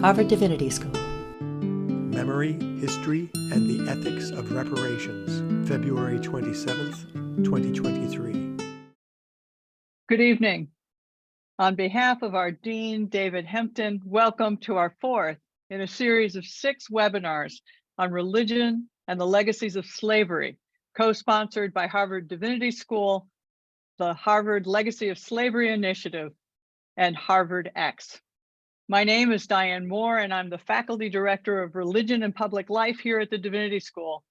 Harvard Divinity School. Memory, History, and the Ethics of Reparations, February 27th, 2023. Good evening. On behalf of our Dean, David Hempton, welcome to our fourth in a series of 6 webinars on religion and the legacies of slavery, co-sponsored by Harvard Divinity School, the Harvard Legacy of Slavery Initiative, and Harvard X. My name is Diane Moore, and I'm the Faculty Director of Religion and Public Life here at the Divinity School.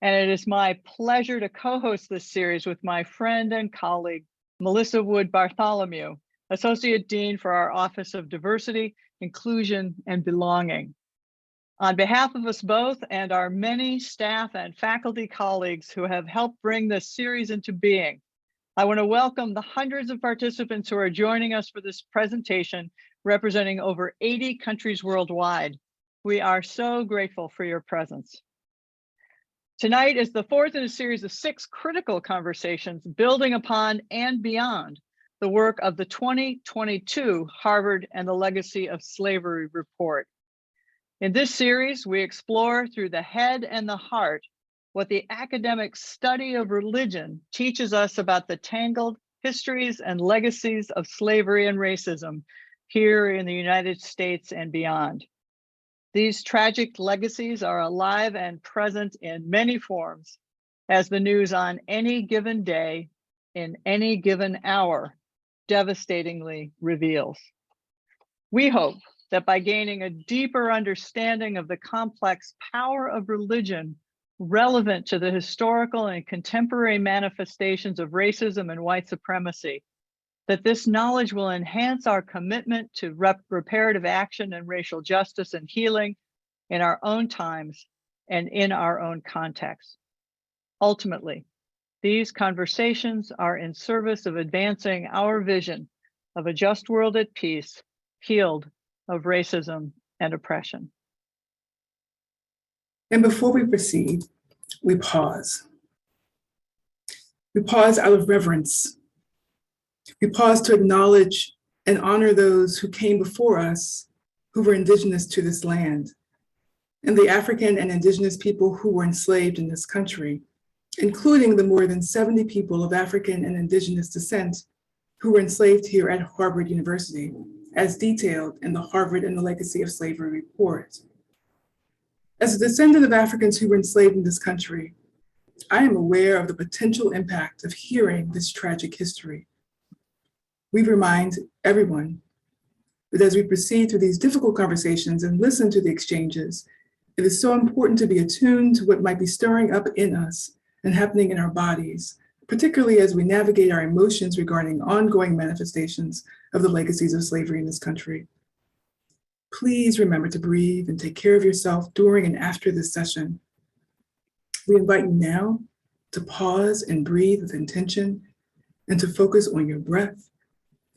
And it is my pleasure to co-host this series with my friend and colleague, Melissa Wood Bartholomew, Associate Dean for our Office of Diversity, Inclusion, and Belonging. On behalf of us both and our many staff and faculty colleagues who have helped bring this series into being, I want to welcome the hundreds of participants who are joining us for this presentation, representing over 80 countries worldwide. We are so grateful for your presence. Tonight is the fourth in a series of 6 critical conversations building upon and beyond the work of the 2022 Harvard and the Legacy of Slavery report. In this series, we explore through the head and the heart what the academic study of religion teaches us about the tangled histories and legacies of slavery and racism here in the United States and beyond. These tragic legacies are alive and present in many forms, as the news on any given day, in any given hour, devastatingly reveals. We hope that by gaining a deeper understanding of the complex power of religion relevant to the historical and contemporary manifestations of racism and white supremacy, that this knowledge will enhance our commitment to reparative action and racial justice and healing in our own times and in our own context. Ultimately, these conversations are in service of advancing our vision of a just world at peace, healed of racism and oppression. And before we proceed, we pause. We pause out of reverence. We pause to acknowledge and honor those who came before us, who were indigenous to this land, and the African and indigenous people who were enslaved in this country, including the more than 70 people of African and indigenous descent who were enslaved here at Harvard University, as detailed in the Harvard and the Legacy of Slavery report. As a descendant of Africans who were enslaved in this country, I am aware of the potential impact of hearing this tragic history. We remind everyone that as we proceed through these difficult conversations and listen to the exchanges, it is so important to be attuned to what might be stirring up in us and happening in our bodies, particularly as we navigate our emotions regarding ongoing manifestations of the legacies of slavery in this country. Please remember to breathe and take care of yourself during and after this session. We invite you now to pause and breathe with intention and to focus on your breath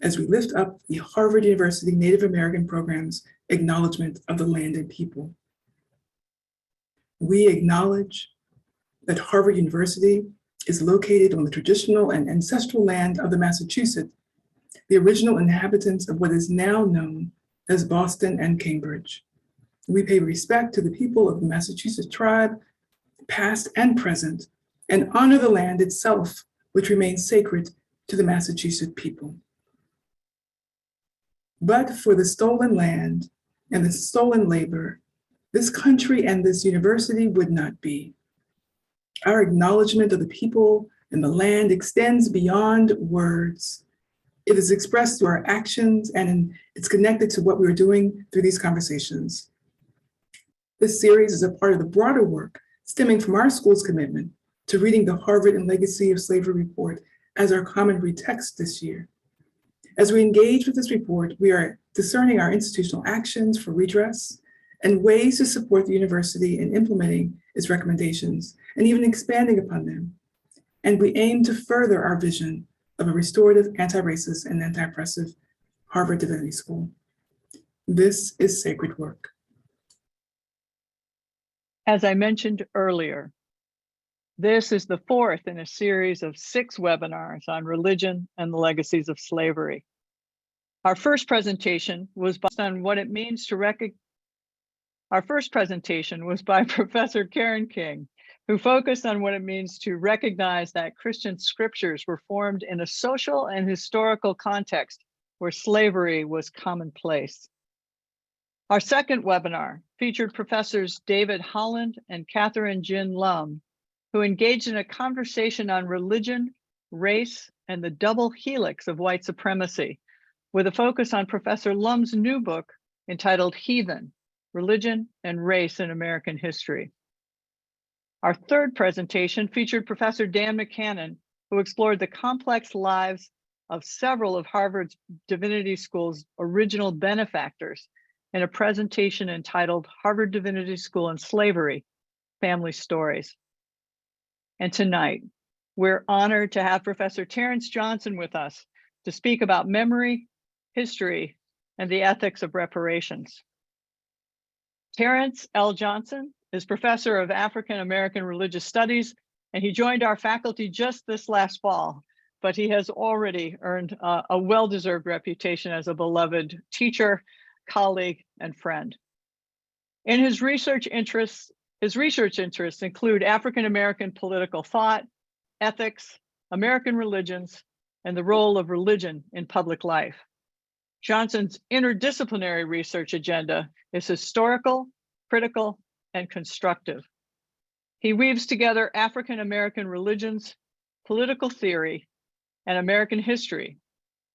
as we lift up the Harvard University Native American Program's acknowledgement of the land and people. We acknowledge that Harvard University is located on the traditional and ancestral land of the Massachusetts, the original inhabitants of what is now known as Boston and Cambridge. We pay respect to the people of the Massachusetts tribe, past and present, and honor the land itself, which remains sacred to the Massachusetts people. But for the stolen land and the stolen labor, this country and this university would not be. Our acknowledgement of the people and the land extends beyond words. It is expressed through our actions, and it's connected to what we're doing through these conversations. This series is a part of the broader work stemming from our school's commitment to reading the Harvard and Legacy of Slavery report as our common read text this year. As we engage with this report, we are discerning our institutional actions for redress and ways to support the university in implementing its recommendations and even expanding upon them. And we aim to further our vision of a restorative, anti-racist, and anti-oppressive Harvard Divinity School. This is sacred work. As I mentioned earlier, this is the fourth in a series of 6 webinars on religion and the legacies of slavery. Our first presentation was based on what it means to Our first presentation was by Professor Karen King, who focused on what it means to recognize that Christian scriptures were formed in a social and historical context where slavery was commonplace. Our second webinar featured Professors David Holland and Catherine Jin Lum, who engaged in a conversation on religion, race, and the double helix of white supremacy, with a focus on Professor Lum's new book entitled Heathen: Religion and Race in American History. Our third presentation featured Professor Dan McCannon, who explored the complex lives of several of Harvard's Divinity School's original benefactors in a presentation entitled Harvard Divinity School and Slavery: Family Stories. And tonight, we're honored to have Professor Terrence Johnson with us to speak about memory, history, and the ethics of reparations. Terrence L. Johnson is Professor of African American Religious Studies, and he joined our faculty just this last fall, but he has already earned a well-deserved reputation as a beloved teacher, colleague, and friend. In his research interests include African American political thought, ethics, American religions, and the role of religion in public life. Johnson's interdisciplinary research agenda is historical, critical, and constructive. He weaves together African American religions, political theory, and American history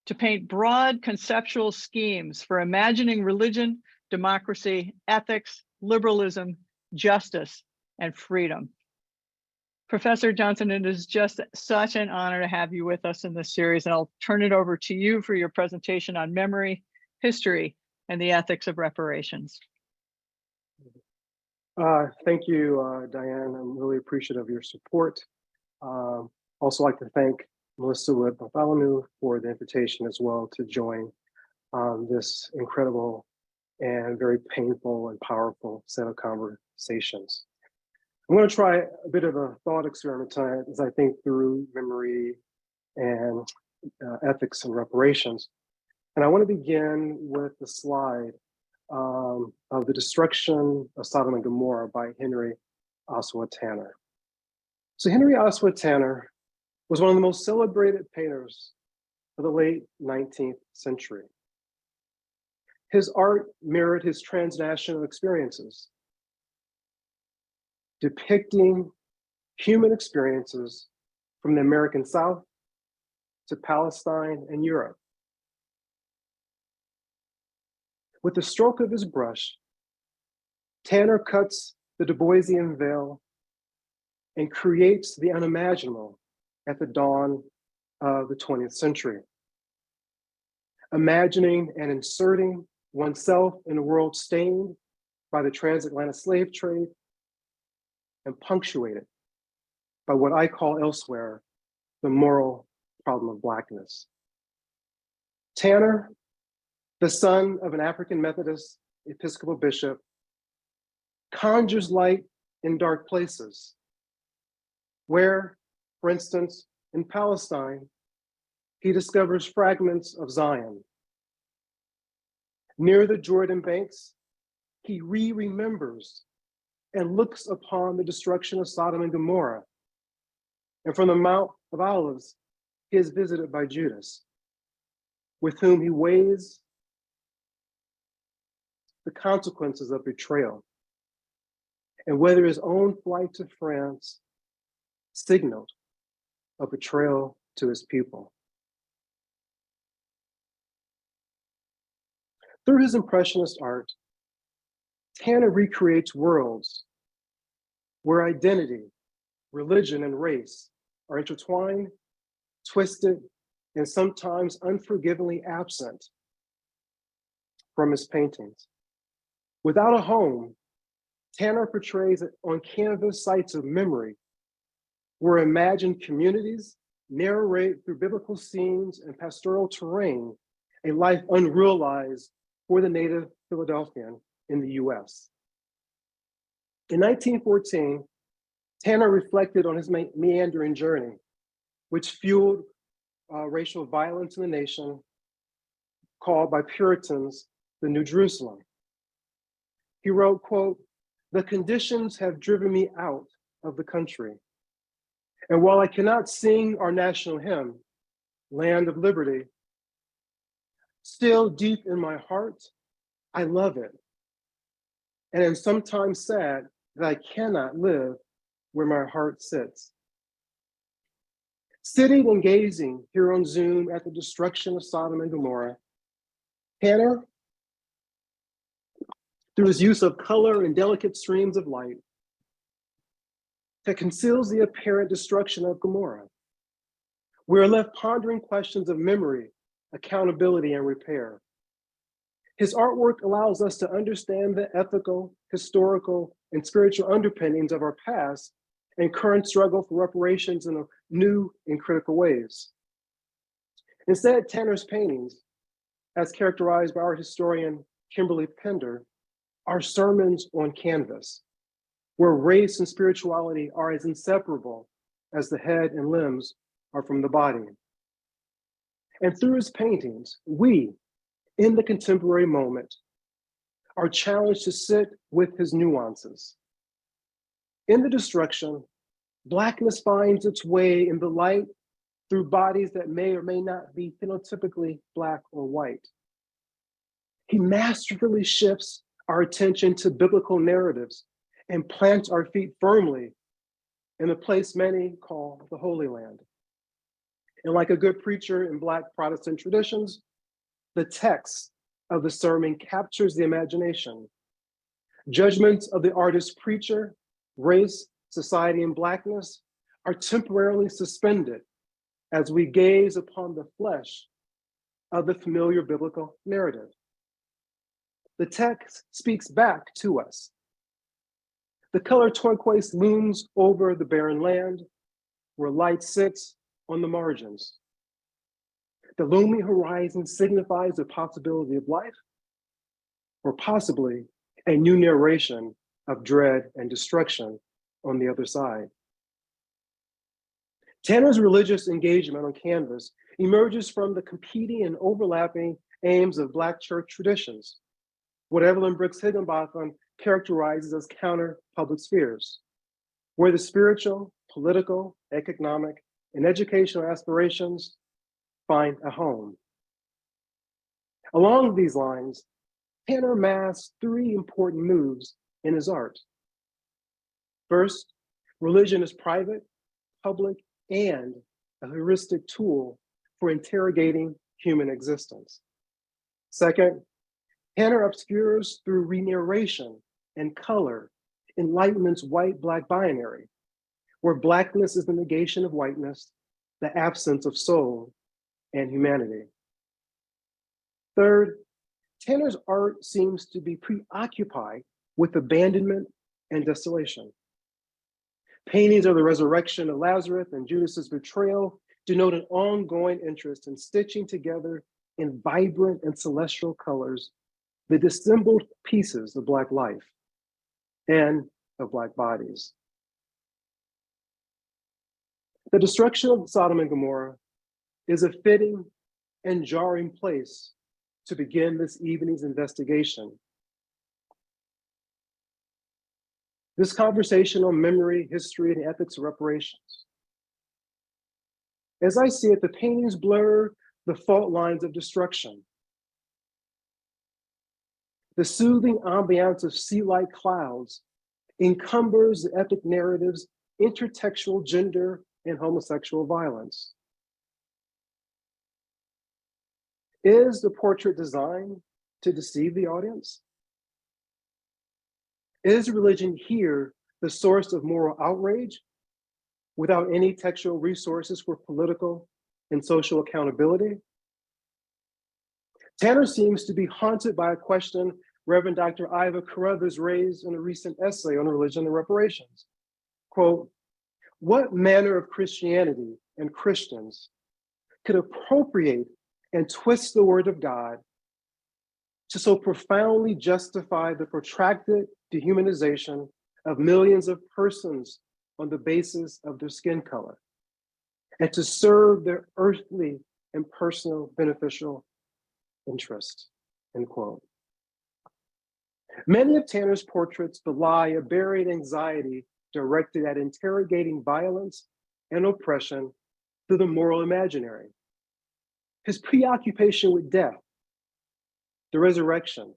to paint broad conceptual schemes for imagining religion, democracy, ethics, liberalism, justice, and freedom. Professor Johnson, it is just such an honor to have you with us in this series, and I'll turn it over to you for your presentation on memory, history, and the ethics of reparations. Thank you, Diane. I'm really appreciative of your support. Also like to thank Melissa Wood Bartholomew for the invitation as well to join this incredible and very painful and powerful set of conversations. I'm going to try a bit of a thought experiment tonight as I think through memory and ethics and reparations. And I want to begin with the slide of The Destruction of Sodom and Gomorrah by Henry Ossawa Tanner. So Henry Ossawa Tanner was one of the most celebrated painters of the late 19th century. His art mirrored his transnational experiences, depicting human experiences from the American South to Palestine and Europe. With the stroke of his brush, Tanner cuts the Du Boisian veil and creates the unimaginable at the dawn of the 20th century. Imagining and inserting oneself in a world stained by the transatlantic slave trade and punctuated by what I call elsewhere the moral problem of Blackness. Tanner, the son of an African Methodist Episcopal bishop, conjures light in dark places, where, for instance, in Palestine, he discovers fragments of Zion. Near the Jordan banks, he remembers and looks upon the destruction of Sodom and Gomorrah. And from the Mount of Olives, he is visited by Judas, with whom he weighs the consequences of betrayal and whether his own flight to France signaled a betrayal to his people. Through his Impressionist art, Tanner recreates worlds where identity, religion, and race are intertwined, twisted, and sometimes unforgivingly absent from his paintings. Without a home, Tanner portrays on canvas sites of memory where imagined communities narrate through biblical scenes and pastoral terrain a life unrealized for the native Philadelphian in the US. In 1914, Tanner reflected on his meandering journey, which fueled racial violence in the nation, called by Puritans the New Jerusalem. He wrote, quote, "The conditions have driven me out of the country. And while I cannot sing our national hymn, Land of Liberty, still deep in my heart, I love it. And am sometimes sad that I cannot live where my heart sits." Sitting and gazing here on Zoom at the destruction of Sodom and Gomorrah, Tanner, through his use of color and delicate streams of light, that conceals the apparent destruction of Gomorrah. We are left pondering questions of memory, accountability, and repair. His artwork allows us to understand the ethical, historical, and spiritual underpinnings of our past and current struggle for reparations in new and critical ways. Instead, Tanner's paintings, as characterized by our historian Kimberly Pender, are sermons on canvas, where race and spirituality are as inseparable as the head and limbs are from the body. And through his paintings, we, in the contemporary moment, are challenged to sit with his nuances. In the destruction, Blackness finds its way in the light through bodies that may or may not be phenotypically Black or white. He masterfully shifts our attention to biblical narratives and plants our feet firmly in the place many call the Holy Land. And like a good preacher in Black Protestant traditions, the text of the sermon captures the imagination. Judgments of the artist preacher, race, society, and Blackness are temporarily suspended as we gaze upon the flesh of the familiar biblical narrative. The text speaks back to us. The color turquoise looms over the barren land where light sits on the margins. The looming horizon signifies the possibility of life, or possibly a new narration of dread and destruction on the other side. Tanner's religious engagement on canvas emerges from the competing and overlapping aims of Black church traditions, what Evelyn Brooks Higginbotham characterizes as counter public spheres, where the spiritual, political, economic, and educational aspirations find a home. Along these lines, Tanner masks three important moves in his art. First, religion is private, public, and a heuristic tool for interrogating human existence. Second, Tanner obscures through re-narration and color Enlightenment's white-Black binary, where Blackness is the negation of whiteness, the absence of soul and humanity. Third, Tanner's art seems to be preoccupied with abandonment and desolation. Paintings of the resurrection of Lazarus and Judas's betrayal denote an ongoing interest in stitching together in vibrant and celestial colors the dissembled pieces of Black life and of Black bodies. The destruction of Sodom and Gomorrah is a fitting and jarring place to begin this evening's investigation. This conversation on memory, history, and ethics of reparations. As I see it, the paintings blur the fault lines of destruction. The soothing ambiance of sea-like clouds encumbers the epic narrative's intertextual gender and homosexual violence. Is the portrait designed to deceive the audience? Is religion here the source of moral outrage without any textual resources for political and social accountability? Tanner seems to be haunted by a question Reverend Dr. Iva Carruthers raised in a recent essay on religion and reparations. Quote, "What manner of Christianity and Christians could appropriate and twist the word of God to so profoundly justify the protracted dehumanization of millions of persons on the basis of their skin color, and to serve their earthly and personal beneficial interest," end quote. Many of Tanner's portraits belie a buried anxiety directed at interrogating violence and oppression through the moral imaginary. His preoccupation with death, the resurrection,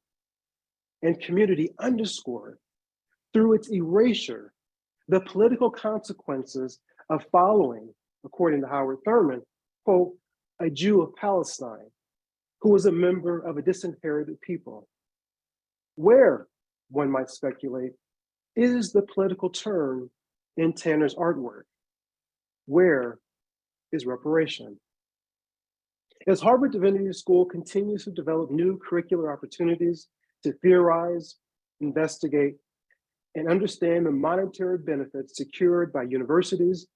and community underscored through its erasure the political consequences of following, according to Howard Thurman, quote, a Jew of Palestine who was a member of a disinherited people. Where, one might speculate, is the political turn in Tanner's artwork? Where is reparation? As Harvard Divinity School continues to develop new curricular opportunities to theorize, investigate, and understand the monetary benefits secured by universities,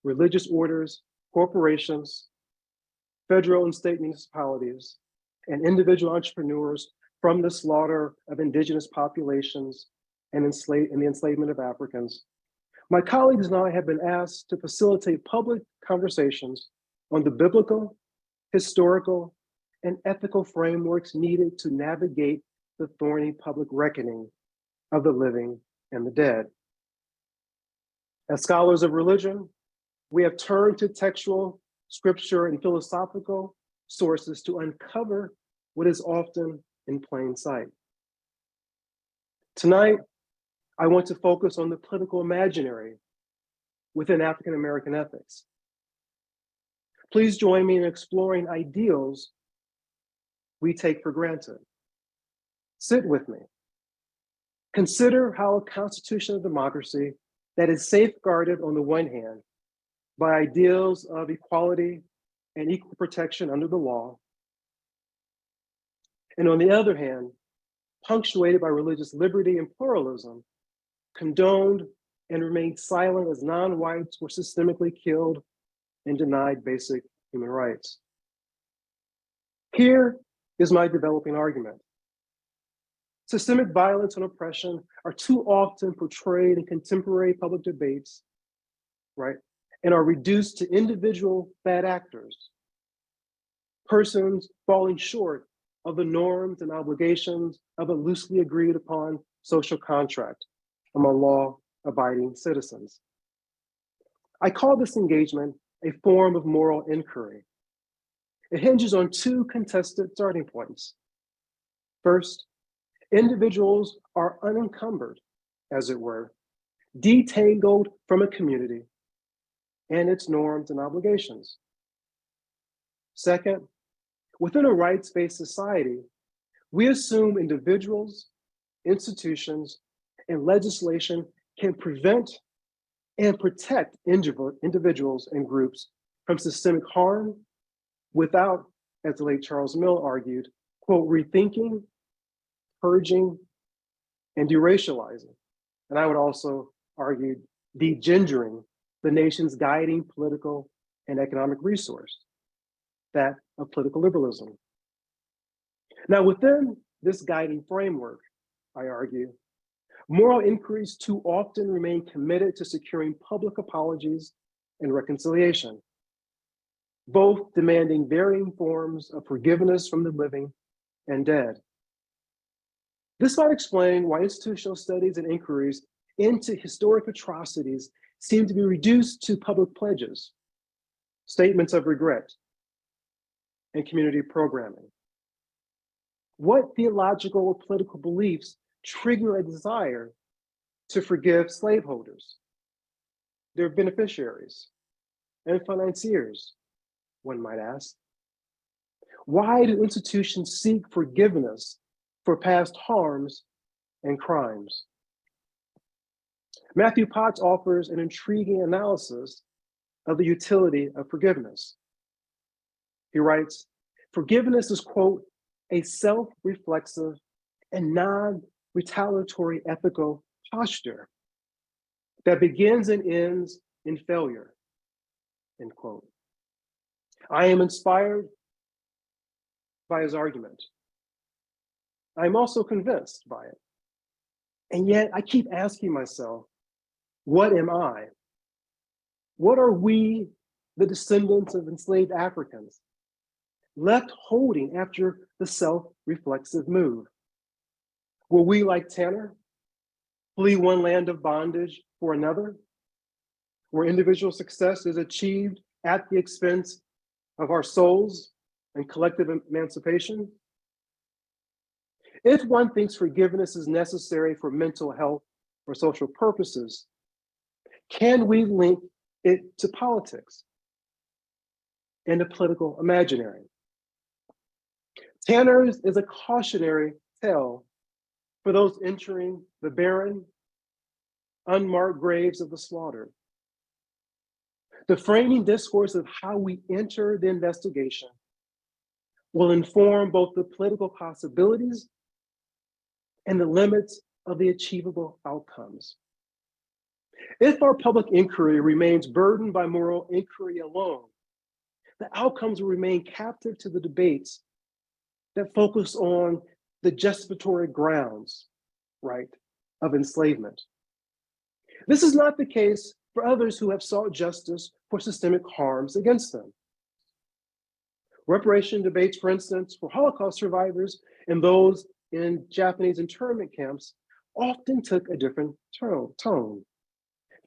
religious orders, corporations, federal and state municipalities, and individual entrepreneurs from the slaughter of indigenous populations and the enslavement of Africans, my colleagues and I have been asked to facilitate public conversations on the biblical, historical, and ethical frameworks needed to navigate the thorny public reckoning of the living and the dead. As scholars of religion, we have turned to textual, scripture, and philosophical sources to uncover what is often in plain sight. Tonight, I want to focus on the political imaginary within African American ethics. Please join me in exploring ideals we take for granted. Sit with me. Consider how a constitutional democracy that is safeguarded on the one hand by ideals of equality and equal protection under the law, and on the other hand, punctuated by religious liberty and pluralism, condoned and remained silent as non-whites were systemically killed and denied basic human rights. Here is my developing argument. Systemic violence and oppression are too often portrayed in contemporary public debates, right? And are reduced to individual bad actors, persons falling short of the norms and obligations of a loosely agreed upon social contract among law-abiding citizens. I call this engagement a form of moral inquiry. It hinges on two contested starting points. First, individuals are unencumbered, as it were, detangled from a community and its norms and obligations. Second, within a rights-based society, we assume individuals, institutions, and legislation can prevent and protect individuals and groups from systemic harm without, as the late Charles Mill argued, quote, rethinking, purging, and deracializing. And I would also argue degendering the nation's guiding political and economic resource, that of political liberalism. Now, within this guiding framework, I argue, moral inquiries too often remain committed to securing public apologies and reconciliation, both demanding varying forms of forgiveness from the living and dead. This might explain why institutional studies and inquiries into historic atrocities seem to be reduced to public pledges, statements of regret, and community programming. What theological or political beliefs trigger a desire to forgive slaveholders, their beneficiaries, and financiers, one might ask? Why do institutions seek forgiveness for past harms and crimes? Matthew Potts offers an intriguing analysis of the utility of forgiveness. He writes, forgiveness is, quote, a self-reflexive and non-retaliatory ethical posture that begins and ends in failure, end quote. I am inspired by his argument. I'm also convinced by it. And yet I keep asking myself, what am I? What are we, the descendants of enslaved Africans, left holding after the self-reflexive move? Will we, like Tanner, flee one land of bondage for another, where individual success is achieved at the expense of our souls and collective emancipation? If one thinks forgiveness is necessary for mental health or social purposes, can we link it to politics and a political imaginary? Tanner's is a cautionary tale for those entering the barren, unmarked graves of the slaughtered. The framing discourse of how we enter the investigation will inform both the political possibilities and the limits of the achievable outcomes. If our public inquiry remains burdened by moral inquiry alone, the outcomes will remain captive to the debates that focus on the justificatory grounds, right, of enslavement. This is not the case for others who have sought justice for systemic harms against them. Reparation debates, for instance, for Holocaust survivors and those in Japanese internment camps often took a different tone.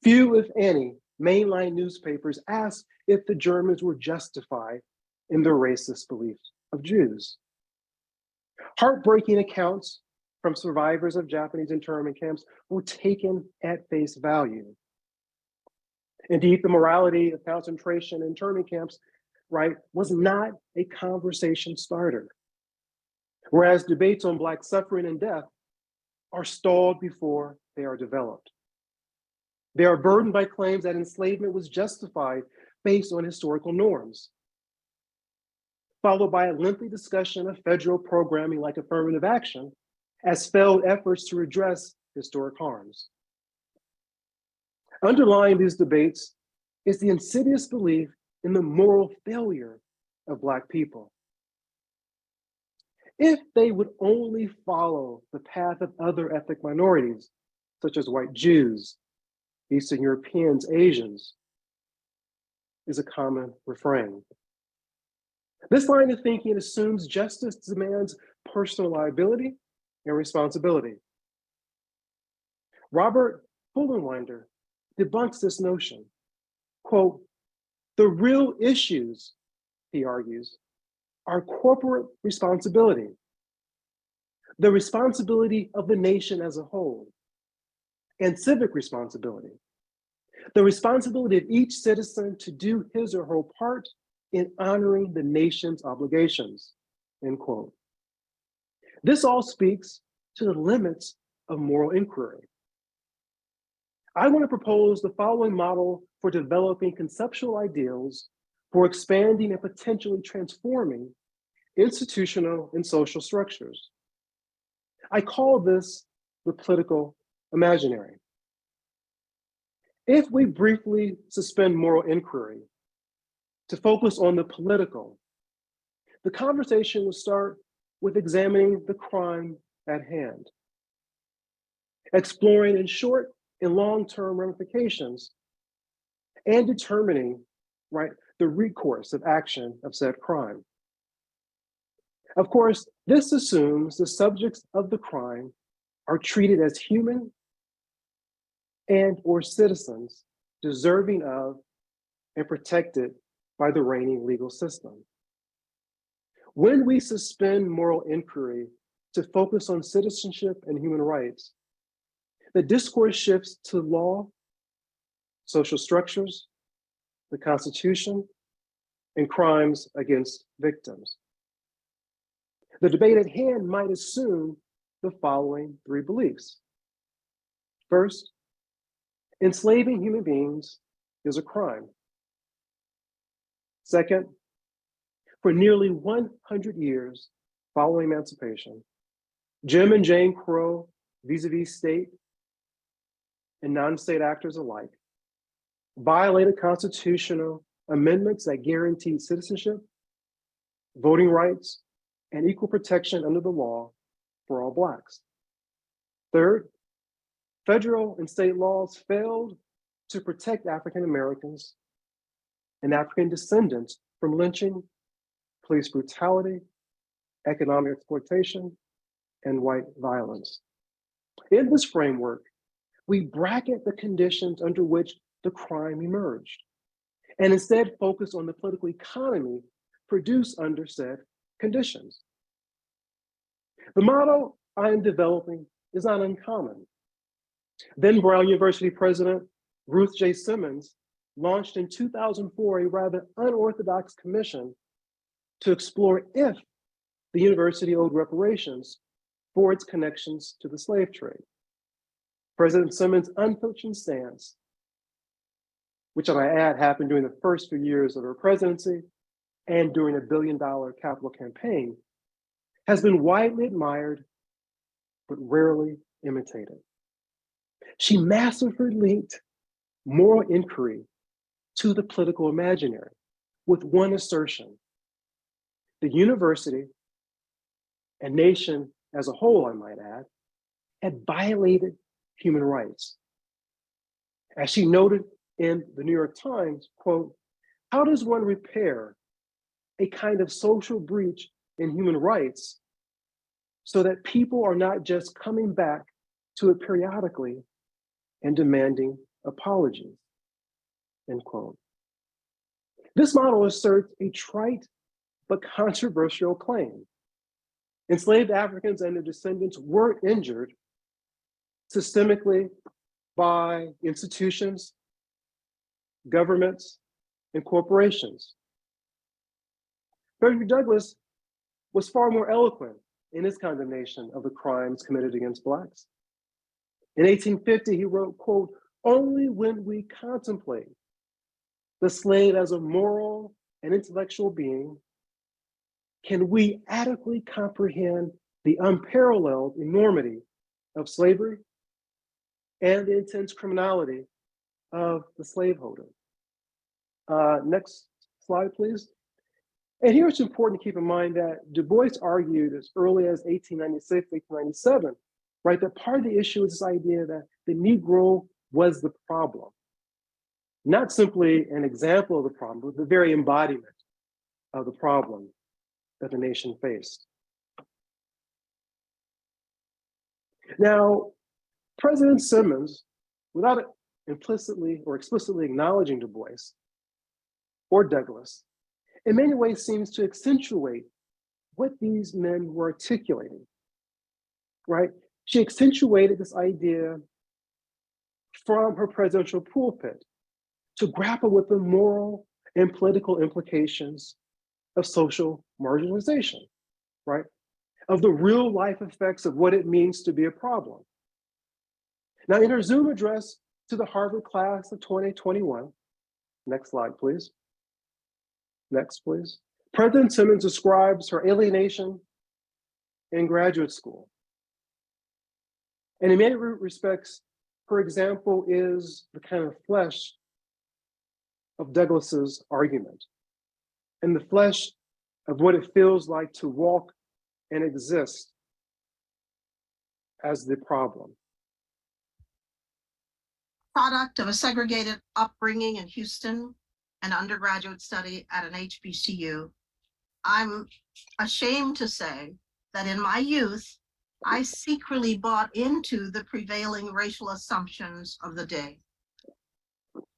Few, if any, mainline newspapers asked if the Germans were justified in their racist beliefs of Jews. Heartbreaking accounts from survivors of Japanese internment camps were taken at face value. Indeed, the morality of concentration internment camps, right, was not a conversation starter. Whereas debates on Black suffering and death are stalled before they are developed. They are burdened by claims that enslavement was justified based on historical norms, followed by a lengthy discussion of federal programming like affirmative action as failed efforts to redress historic harms. Underlying these debates is the insidious belief in the moral failure of Black people. If they would only follow the path of other ethnic minorities, such as white Jews, Eastern Europeans, Asians, is a common refrain. This line of thinking assumes justice demands personal liability and responsibility. Robert Fullenwinder debunks this notion. Quote, the real issues, he argues, are corporate responsibility, the responsibility of the nation as a whole, and civic responsibility, the responsibility of each citizen to do his or her part in honoring the nation's obligations, end quote. This all speaks to the limits of moral inquiry. I want to propose the following model for developing conceptual ideals for expanding and potentially transforming institutional and social structures. I call this the political imaginary. If we briefly suspend moral inquiry to focus on the political, the conversation will start with examining the crime at hand, exploring in short and long-term ramifications, and determining, right, the recourse of action of said crime. Of course, this assumes the subjects of the crime are treated as human and or citizens deserving of and protected by the reigning legal system. When we suspend moral inquiry to focus on citizenship and human rights, the discourse shifts to law, social structures, the Constitution, and crimes against victims. The debate at hand might assume the following three beliefs. First, enslaving human beings is a crime. Second, for nearly 100 years following emancipation, Jim and Jane Crow, vis-a-vis state and non-state actors alike, violated constitutional amendments that guaranteed citizenship, voting rights, and equal protection under the law for all Blacks. Third, federal and state laws failed to protect African Americans and African descendants from lynching, police brutality, economic exploitation, and white violence. In this framework, we bracket the conditions under which the crime emerged, and instead focus on the political economy produced under said conditions. The model I am developing is not uncommon. Then Brown University President Ruth J. Simmons launched in 2004 a rather unorthodox commission to explore if the university owed reparations for its connections to the slave trade. President Simmons' unflinching stance, which I might add happened during the first few years of her presidency and during a $1 billion capital campaign, has been widely admired, but rarely imitated. She masterfully linked moral inquiry to the political imaginary with one assertion: the university and nation as a whole, I might add, had violated human rights. As she noted in the New York Times, quote, "How does one repair a kind of social breach in human rights so that people are not just coming back to it periodically and demanding apologies?" End quote. This model asserts a trite but controversial claim. Enslaved Africans and their descendants were injured systemically by institutions, governments, and corporations. Frederick Douglass was far more eloquent in his condemnation of the crimes committed against Blacks. In 1850, he wrote, quote, "Only when we contemplate the slave as a moral and intellectual being can we adequately comprehend the unparalleled enormity of slavery and the intense criminality of the slaveholder." Next slide, please. And here it's important to keep in mind that Du Bois argued as early as 1896, 1897, right, that part of the issue is this idea that the Negro was the problem. Not simply an example of the problem, but the very embodiment of the problem that the nation faced. Now, President Simmons, without implicitly or explicitly acknowledging Du Bois or Douglass, in many ways seems to accentuate what these men were articulating, right? She accentuated this idea from her presidential pulpit to grapple with the moral and political implications of social marginalization, right? Of the real life effects of what it means to be a problem. Now, in her Zoom address to the Harvard class of 2021, next slide, please. Next, please. President Simmons describes her alienation in graduate school. And in many respects, her example is the kind of flesh of Douglass's argument, and the flesh of what it feels like to walk and exist as the problem. Product of a segregated upbringing in Houston and undergraduate study at an HBCU, I'm ashamed to say that in my youth, I secretly bought into the prevailing racial assumptions of the day.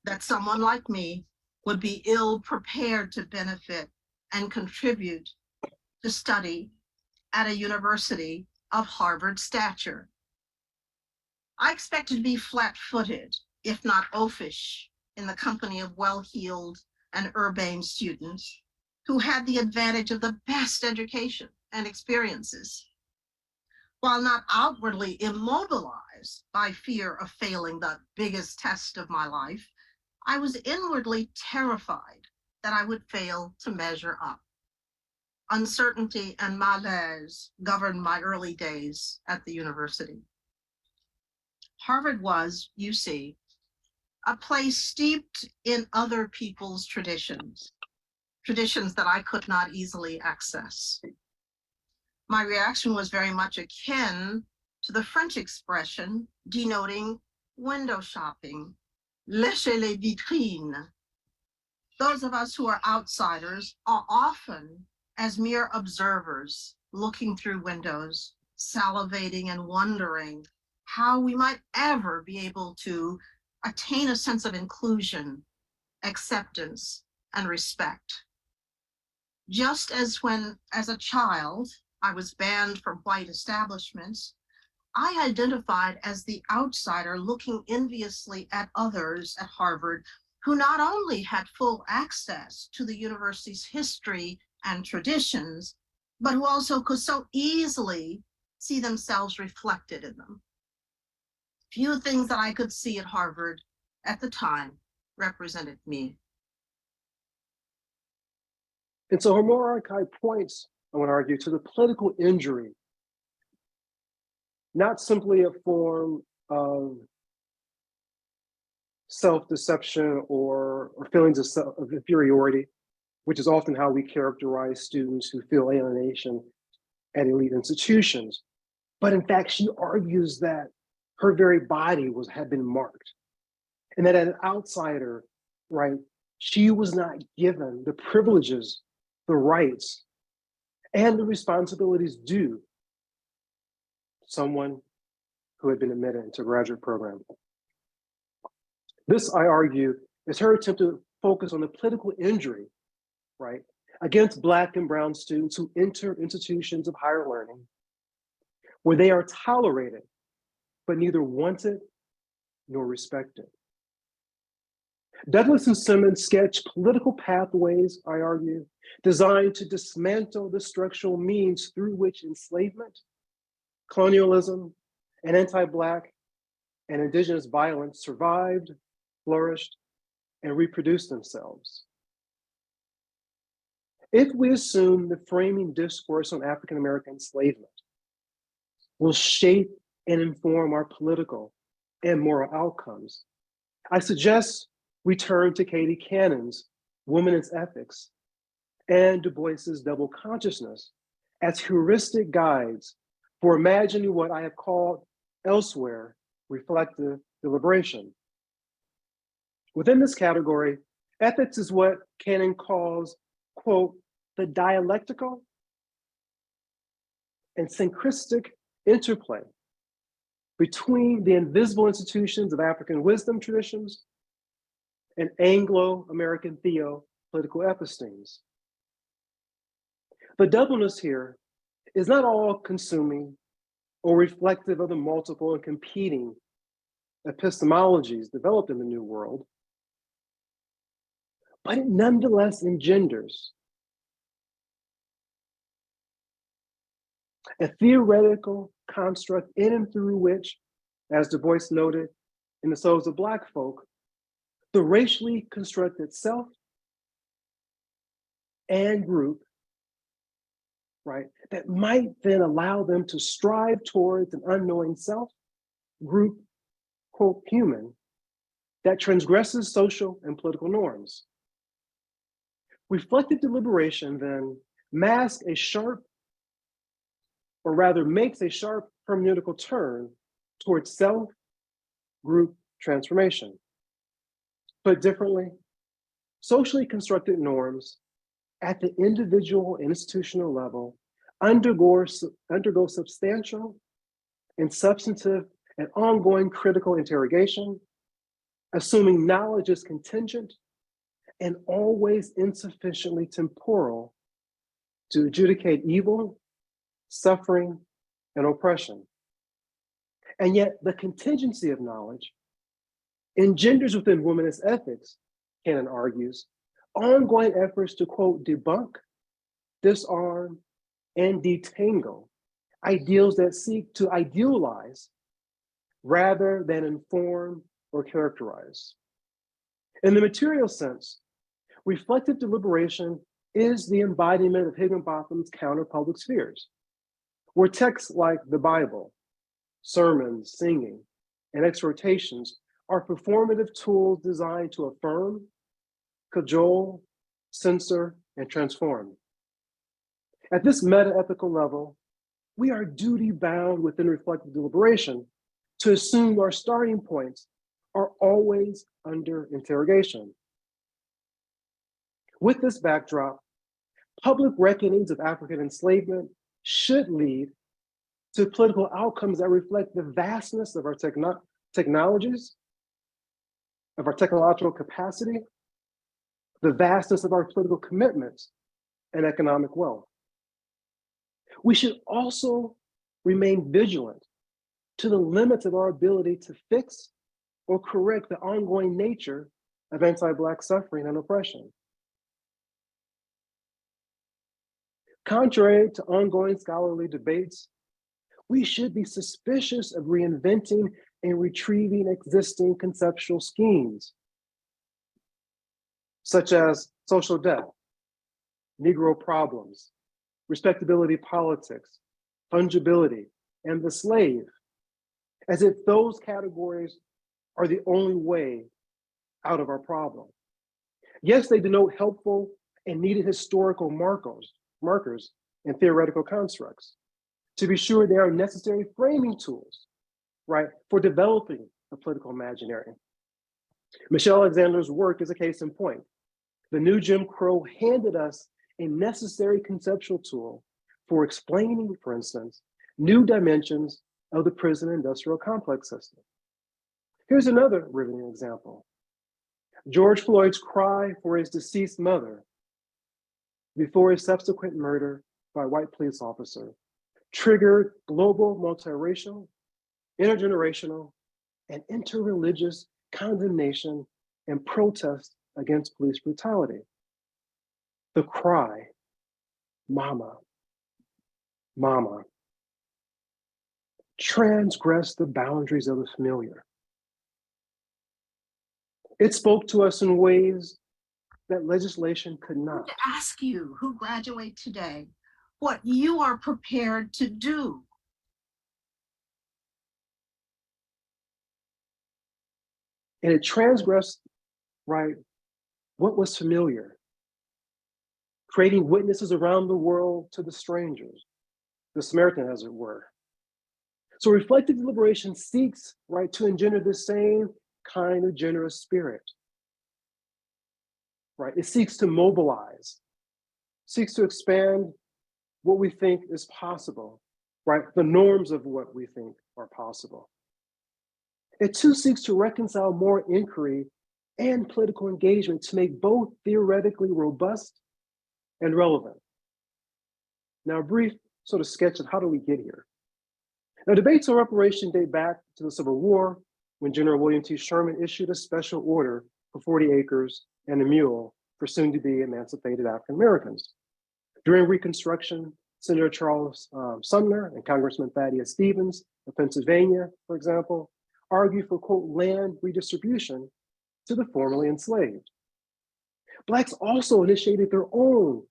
That someone like me would be ill prepared to benefit and contribute to study at a university of Harvard stature. I expected to be flat-footed, if not oafish, in the company of well-heeled and urbane students who had the advantage of the best education and experiences. While not outwardly immobilized by fear of failing the biggest test of my life, I was inwardly terrified that I would fail to measure up. Uncertainty and malaise governed my early days at the university. Harvard was, you see, a place steeped in other people's traditions, traditions that I could not easily access. My reaction was very much akin to the French expression denoting window shopping, lécher les vitrines. Those of us who are outsiders are often as mere observers looking through windows, salivating and wondering how we might ever be able to attain a sense of inclusion, acceptance, and respect. Just as when, as a child, I was banned from white establishments, I identified as the outsider looking enviously at others at Harvard who not only had full access to the university's history and traditions, but who also could so easily see themselves reflected in them. Few things that I could see at Harvard at the time represented me. And so her moral archive points, I want to argue, to the political injury, not simply a form of self-deception or feelings of inferiority, which is often how we characterize students who feel alienation at elite institutions. But in fact, she argues that her very body had been marked, and that as an outsider, right, she was not given the privileges, the rights, and the responsibilities due someone who had been admitted into a graduate program. This, I argue, is her attempt to focus on the political injury, right, against Black and brown students who enter institutions of higher learning, where they are tolerated, but neither wanted nor respected. Douglas and Simmons sketch political pathways, I argue, designed to dismantle the structural means through which enslavement, colonialism, and anti-Black and Indigenous violence survived, flourished, and reproduced themselves. If we assume the framing discourse on African-American enslavement will shape and inform our political and moral outcomes, I suggest we turn to Katie Cannon's Womanist Ethics and Du Bois's Double Consciousness as heuristic guides for imagining what I have called elsewhere reflective deliberation. Within this category, ethics is what Cannon calls, quote, the dialectical and synchristic interplay between the invisible institutions of African wisdom traditions and Anglo-American theo-political epistemes. The doubleness here is not all consuming or reflective of the multiple and competing epistemologies developed in the New World, but it nonetheless engenders a theoretical construct in and through which, as Du Bois noted in The Souls of Black Folk, the racially constructed self and group, right, that might then allow them to strive towards an unknowing self, group, quote, human, that transgresses social and political norms. Reflective deliberation then masks a sharp, or rather makes a sharp hermeneutical turn towards self, group transformation. Put differently, socially constructed norms at the individual and institutional level undergo substantial and substantive and ongoing critical interrogation, assuming knowledge is contingent and always insufficiently temporal to adjudicate evil, suffering, and oppression. And yet the contingency of knowledge engenders within womanist ethics, Cannon argues, ongoing efforts to, quote, debunk, disarm, and detangle ideals that seek to idealize rather than inform or characterize. In the material sense, reflective deliberation is the embodiment of Higginbotham's counter-public spheres, where texts like the Bible, sermons, singing, and exhortations are performative tools designed to affirm, cajole, censor, and transform. At this meta-ethical level, we are duty-bound within reflective deliberation to assume our starting points are always under interrogation. With this backdrop, public reckonings of African enslavement should lead to political outcomes that reflect the vastness of our technologies, of our technological capacity, the vastness of our political commitments and economic wealth. We should also remain vigilant to the limits of our ability to fix or correct the ongoing nature of anti-Black suffering and oppression. Contrary to ongoing scholarly debates, we should be suspicious of reinventing and retrieving existing conceptual schemes, such as social debt, Negro problems, respectability politics, fungibility, and the slave, as if those categories are the only way out of our problem. Yes, they denote helpful and needed historical markers and theoretical constructs. To be sure, they are necessary framing tools, right, for developing a political imaginary. Michelle Alexander's work is a case in point. The new Jim Crow handed us a necessary conceptual tool for explaining, for instance, new dimensions of the prison industrial complex system. Here's another riveting example. George Floyd's cry for his deceased mother before his subsequent murder by a white police officer triggered global multiracial, intergenerational, and interreligious condemnation and protest against police brutality. The cry, "Mama, Mama," transgressed the boundaries of the familiar. It spoke to us in ways that legislation could not. To ask you who graduate today what you are prepared to do. And it transgressed, right, what was familiar, creating witnesses around the world to the strangers, the Samaritan, as it were. So reflective deliberation seeks, right, to engender the same kind of generous spirit, right? It seeks to mobilize, seeks to expand what we think is possible, right? The norms of what we think are possible. It too seeks to reconcile more inquiry and political engagement to make both theoretically robust and relevant. Now, a brief sort of sketch of how do we get here. Now, debates on reparation date back to the Civil War, when General William T. Sherman issued a special order for 40 acres and a mule for soon-to-be emancipated African Americans. During Reconstruction, Senator Charles Sumner and Congressman Thaddeus Stevens of Pennsylvania, for example, argued for, quote, land redistribution to the formerly enslaved. Blacks also initiated their own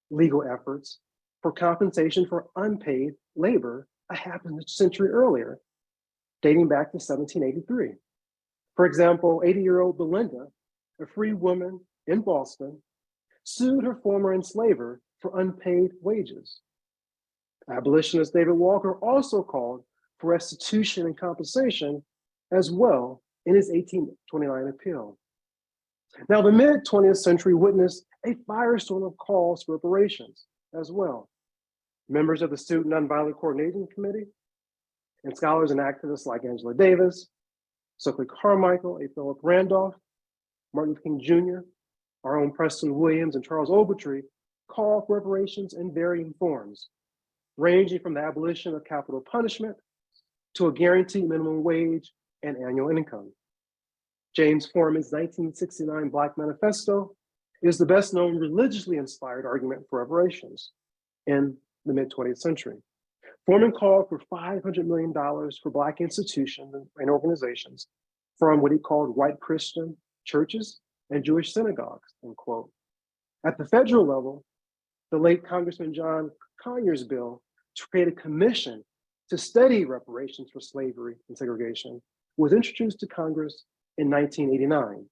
legal efforts for compensation for unpaid labor a half a century earlier, dating back to 1783. For example, 80-year-old Belinda, a free woman in Boston, sued her former enslaver for unpaid wages. Abolitionist David Walker also called for restitution and compensation as well in his 1829 appeal. Now, the mid-20th century witnessed a firestorm of calls for reparations as well. Members of the Student Nonviolent Coordinating Committee and scholars and activists like Angela Davis, Stokely Carmichael, A. Philip Randolph, Martin Luther King Jr., our own Preston Williams and Charles Ogletree called for reparations in varying forms, ranging from the abolition of capital punishment to a guaranteed minimum wage and annual income. James Foreman's 1969 Black Manifesto is the best known religiously inspired argument for reparations in the mid-20th century. Foreman called for $500 million for Black institutions and organizations from what he called white Christian churches and Jewish synagogues, end quote. At the federal level, the late Congressman John Conyers' bill to create a commission to study reparations for slavery and segregation was introduced to Congress in 1989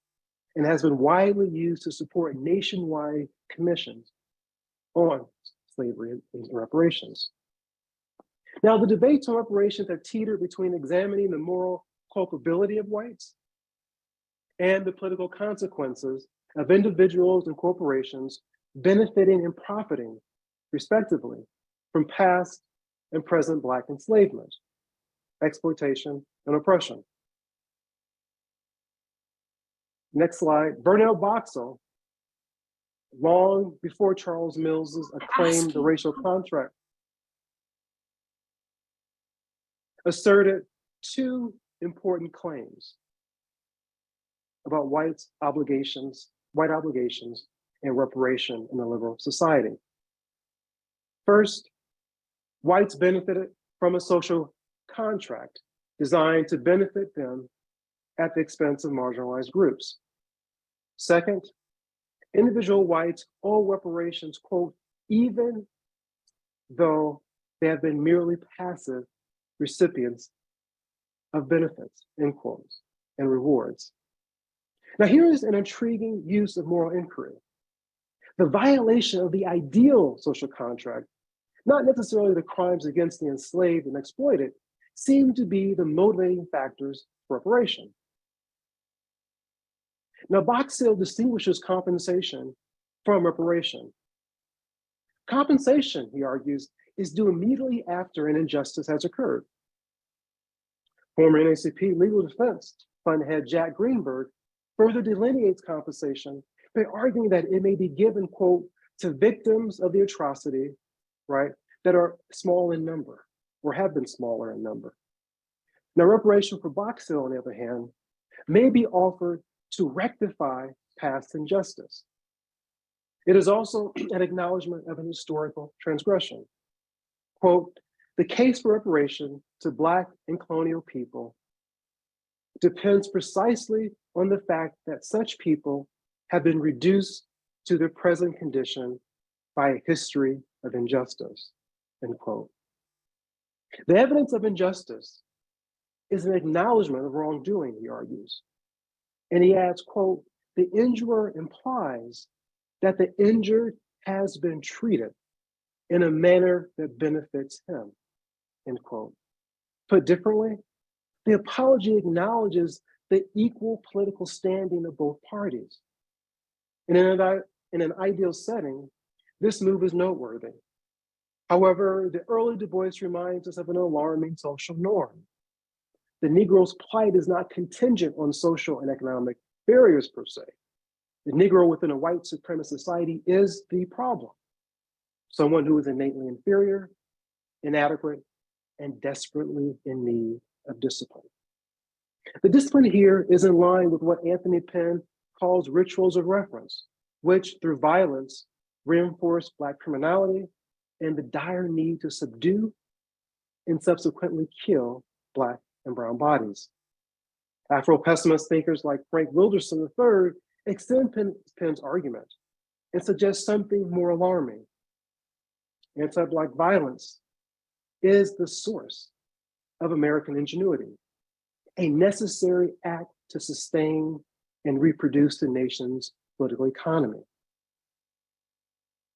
and has been widely used to support nationwide commissions on slavery and reparations. Now, the debates on reparations have teetered between examining the moral culpability of whites and the political consequences of individuals and corporations benefiting and profiting, respectively, from past and present Black enslavement, exploitation, and oppression. Next slide. Vernell Boxill, long before Charles Mills's acclaimed The Racial Contract, asserted two important claims about white obligations and reparation in the liberal society. First, whites benefited from a social contract designed to benefit them at the expense of marginalized groups. Second, individual whites owe reparations, quote, even though they have been merely passive recipients of benefits, end quotes, and rewards. Now, here is an intriguing use of moral inquiry. The violation of the ideal social contract, not necessarily the crimes against the enslaved and exploited, seem to be the motivating factors for reparation. Now, Boxill distinguishes compensation from reparation. Compensation, he argues, is due immediately after an injustice has occurred. Former NAACP Legal Defense Fund head Jack Greenberg further delineates compensation by arguing that it may be given, quote, to victims of the atrocity, right, that are small in number or have been smaller in number. Now, reparation for Boxill, on the other hand, may be offered to rectify past injustice. It is also an acknowledgement of an historical transgression. Quote, the case for reparation to Black and colonial people depends precisely on the fact that such people have been reduced to their present condition by a history of injustice, end quote. The evidence of injustice is an acknowledgement of wrongdoing, he argues. And he adds, quote, the injurer implies that the injured has been treated in a manner that benefits him, end quote. Put differently, the apology acknowledges the equal political standing of both parties. And in an ideal setting, this move is noteworthy. However, the early Du Bois reminds us of an alarming social norm. The Negro's plight is not contingent on social and economic barriers per se. The Negro within a white supremacist society is the problem. Someone who is innately inferior, inadequate, and desperately in need of discipline. The discipline here is in line with what Anthony Penn calls rituals of reference, which through violence reinforce Black criminality and the dire need to subdue and subsequently kill Black and brown bodies. Afro-pessimist thinkers like Frank Wilderson III extend Penn's argument and suggest something more alarming. Anti-Black violence is the source of American ingenuity, a necessary act to sustain and reproduce the nation's political economy.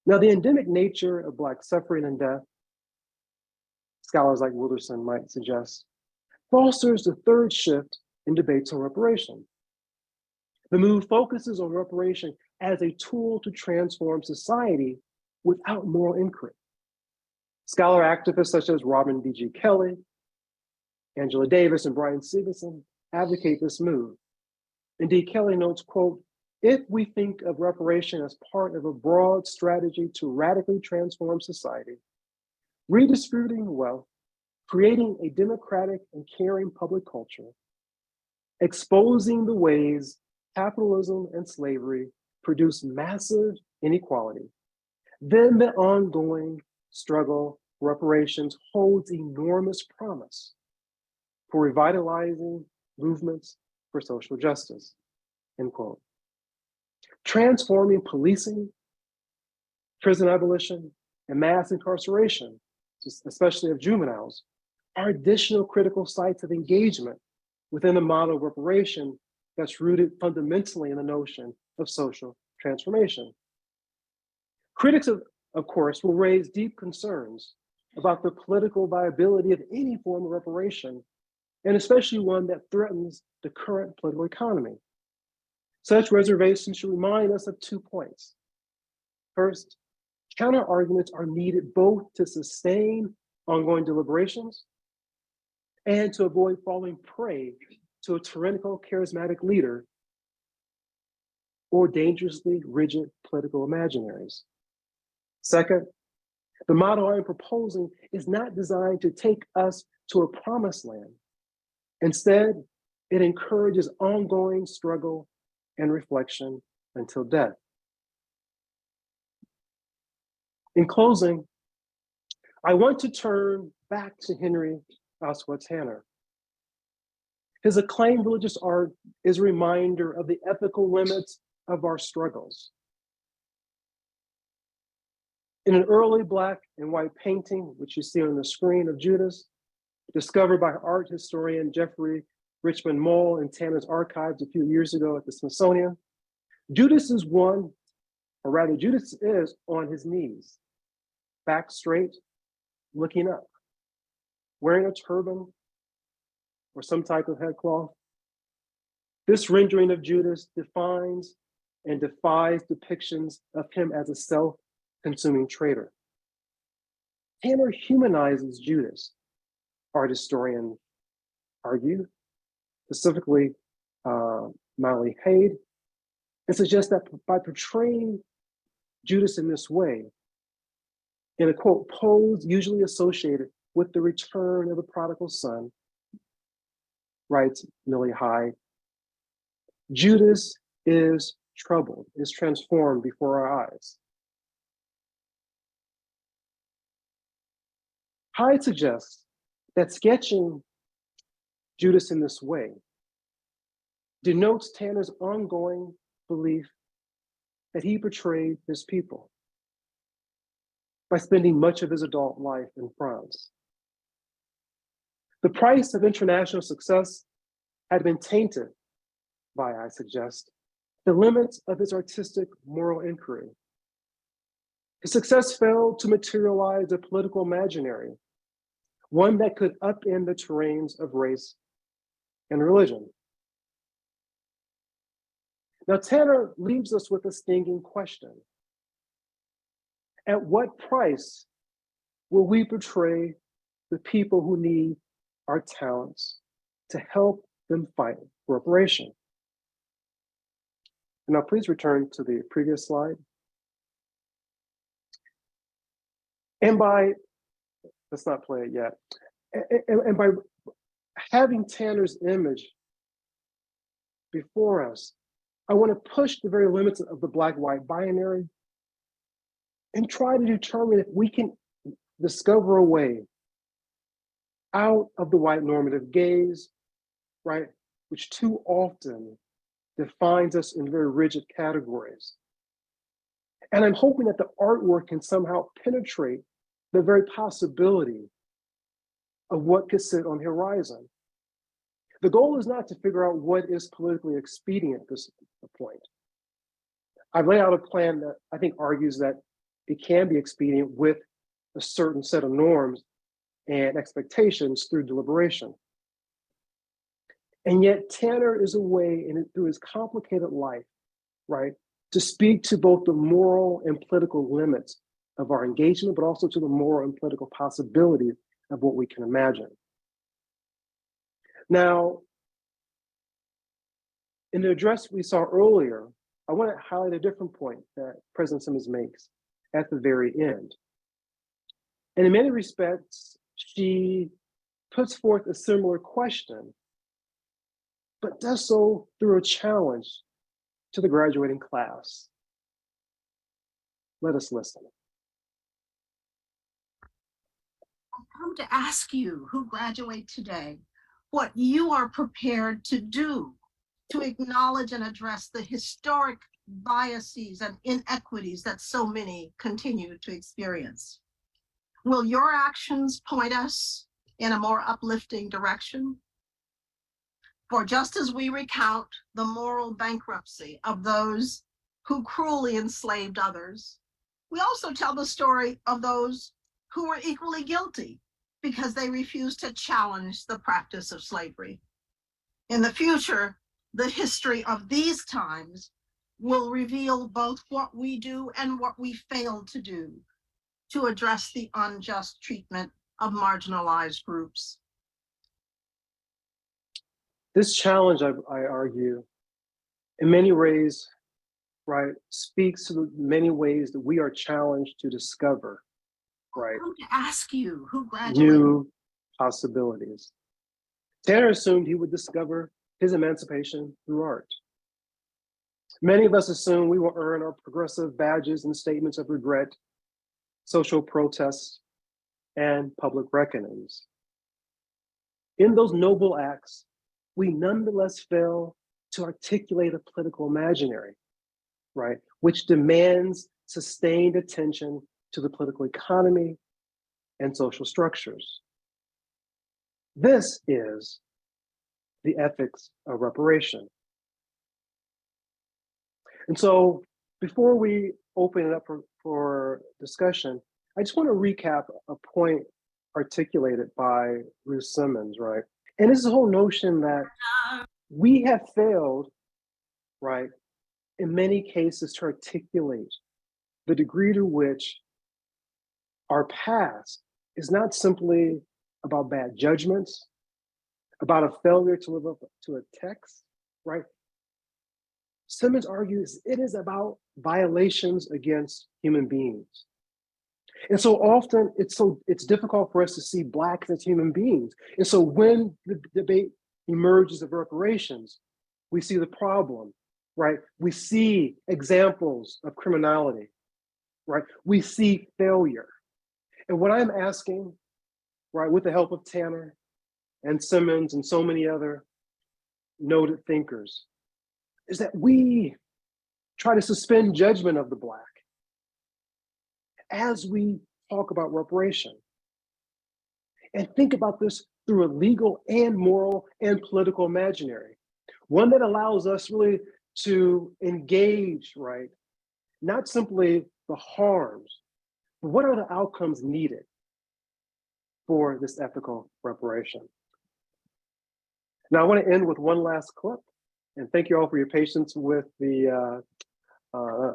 Now, the endemic nature of Black suffering and death, scholars like Wilderson might suggest, fosters the third shift in debates on reparation. The move focuses on reparation as a tool to transform society without moral inquiry. Scholar activists such as Robin D.G. Kelly, Angela Davis, and Brian Stevenson advocate this move. Indeed, Kelly notes, quote, if we think of reparation as part of a broad strategy to radically transform society, redistributing wealth, creating a democratic and caring public culture, exposing the ways capitalism and slavery produce massive inequality, then the ongoing struggle for reparations holds enormous promise for revitalizing movements for social justice, end quote. Transforming policing, prison abolition, and mass incarceration, especially of juveniles, are additional critical sites of engagement within a model of reparation that's rooted fundamentally in the notion of social transformation. Critics, of course, will raise deep concerns about the political viability of any form of reparation, and especially one that threatens the current political economy. Such reservations should remind us of 2 points. First, counter-arguments are needed both to sustain ongoing deliberations, and to avoid falling prey to a tyrannical, charismatic leader or dangerously rigid political imaginaries. Second, the model I'm proposing is not designed to take us to a promised land. Instead, it encourages ongoing struggle and reflection until death. In closing, I want to turn back to Henry Oswald Tanner. His acclaimed religious art is a reminder of the ethical limits of our struggles. In an early black and white painting, which you see on the screen of Judas, discovered by art historian Jeffrey Richmond Mole in Tanner's archives a few years ago at the Smithsonian, Judas is on his knees, back straight, looking up, wearing a turban or some type of headcloth. This rendering of Judas defines and defies depictions of him as a self-consuming traitor. Tanner humanizes Judas, art historians argue, specifically Molly Haid, and suggests that by portraying Judas in this way, in a quote, pose usually associated with the return of the prodigal son, writes Millie Hyde, Judas is troubled, is transformed before our eyes. Hyde suggests that sketching Judas in this way denotes Tanner's ongoing belief that he betrayed his people by spending much of his adult life in France. The price of international success had been tainted by, I suggest, the limits of his artistic moral inquiry. His success failed to materialize a political imaginary, one that could upend the terrains of race and religion. Now, Tanner leaves us with a stinging question. At what price will we betray the people who need our talents to help them fight for reparation? And now please return to the previous slide. And by, let's not play it yet. And by having Tanner's image before us, I want to push the very limits of the black-white binary and try to determine if we can discover a way out of the white normative gaze, right, which too often defines us in very rigid categories. And I'm hoping that the artwork can somehow penetrate the very possibility of what could sit on the horizon. The goal is not to figure out what is politically expedient at this point. I've laid out a plan that I think argues that it can be expedient with a certain set of norms and expectations through deliberation. And yet Tanner is a way, through his complicated life, right, to speak to both the moral and political limits of our engagement, but also to the moral and political possibilities of what we can imagine. Now, in the address we saw earlier, I want to highlight a different point that President Simmons makes at the very end. And in many respects, she puts forth a similar question, but does so through a challenge to the graduating class. Let us listen. I've come to ask you who graduate today what you are prepared to do to acknowledge and address the historic biases and inequities that so many continue to experience. Will your actions point us in a more uplifting direction? For just as we recount the moral bankruptcy of those who cruelly enslaved others, we also tell the story of those who were equally guilty because they refused to challenge the practice of slavery. In the future, the history of these times will reveal both what we do and what we fail to do to address the unjust treatment of marginalized groups. This challenge, I argue, in many ways, right, speaks to the many ways that we are challenged to discover, right, I want to ask you, who graduated? new possibilities. Tanner assumed he would discover his emancipation through art. Many of us assume we will earn our progressive badges and statements of regret, social protests, and public reckonings. In those noble acts, we nonetheless fail to articulate a political imaginary, right, which demands sustained attention to the political economy and social structures. This is the ethics of reparation. And so before we open it up for discussion, I just want to recap a point articulated by Ruth Simmons, right? And this is the whole notion that we have failed, right, in many cases to articulate the degree to which our past is not simply about bad judgments, about a failure to live up to a text, right? Simmons argues it is about violations against human beings. And so often it's difficult for us to see Blacks as human beings. And so when the debate emerges of reparations, we see the problem, right? We see examples of criminality, right? We see failure. And what I'm asking, right, with the help of Tanner and Simmons and so many other noted thinkers, is that we try to suspend judgment of the Black as we talk about reparation. And think about this through a legal and moral and political imaginary, one that allows us really to engage, right, not simply the harms, but what are the outcomes needed for this ethical reparation. Now I want to end with one last clip, and thank you all for your patience with the,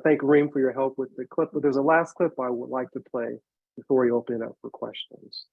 thank Reem for your help with the clip, but there's a last clip I would like to play before we open it up for questions.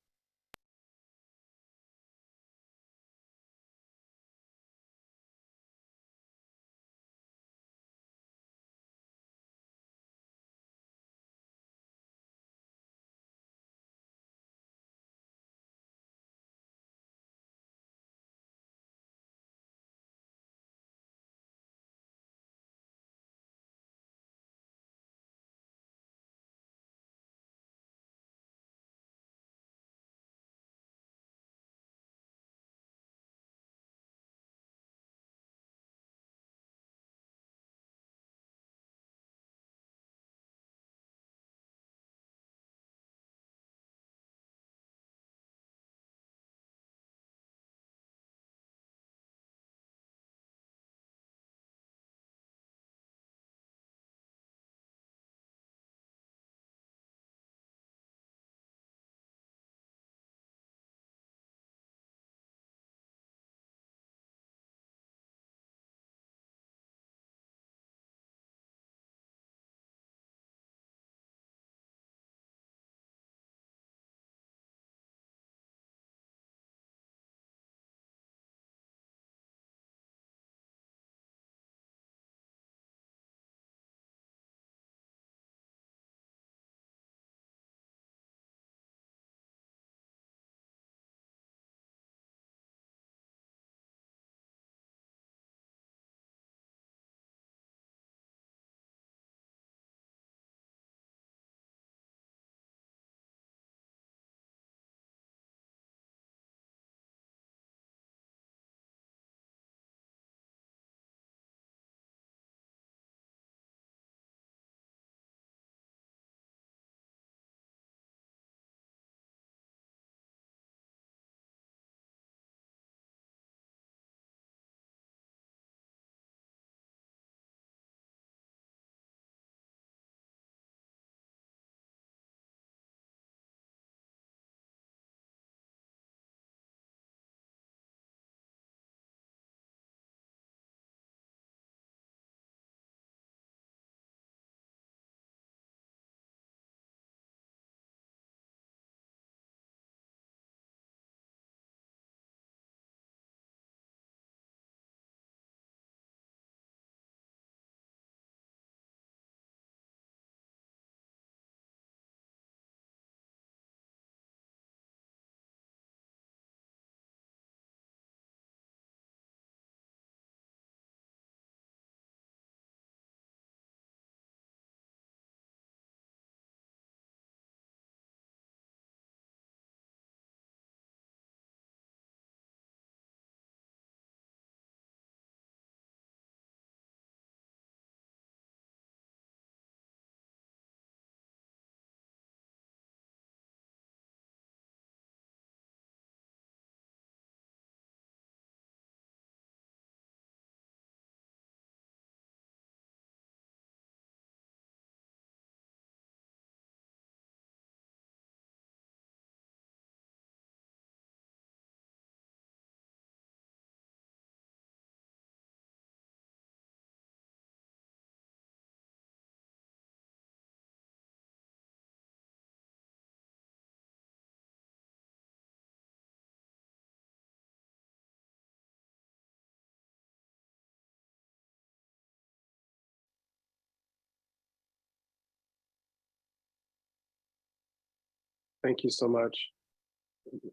Thank you so much.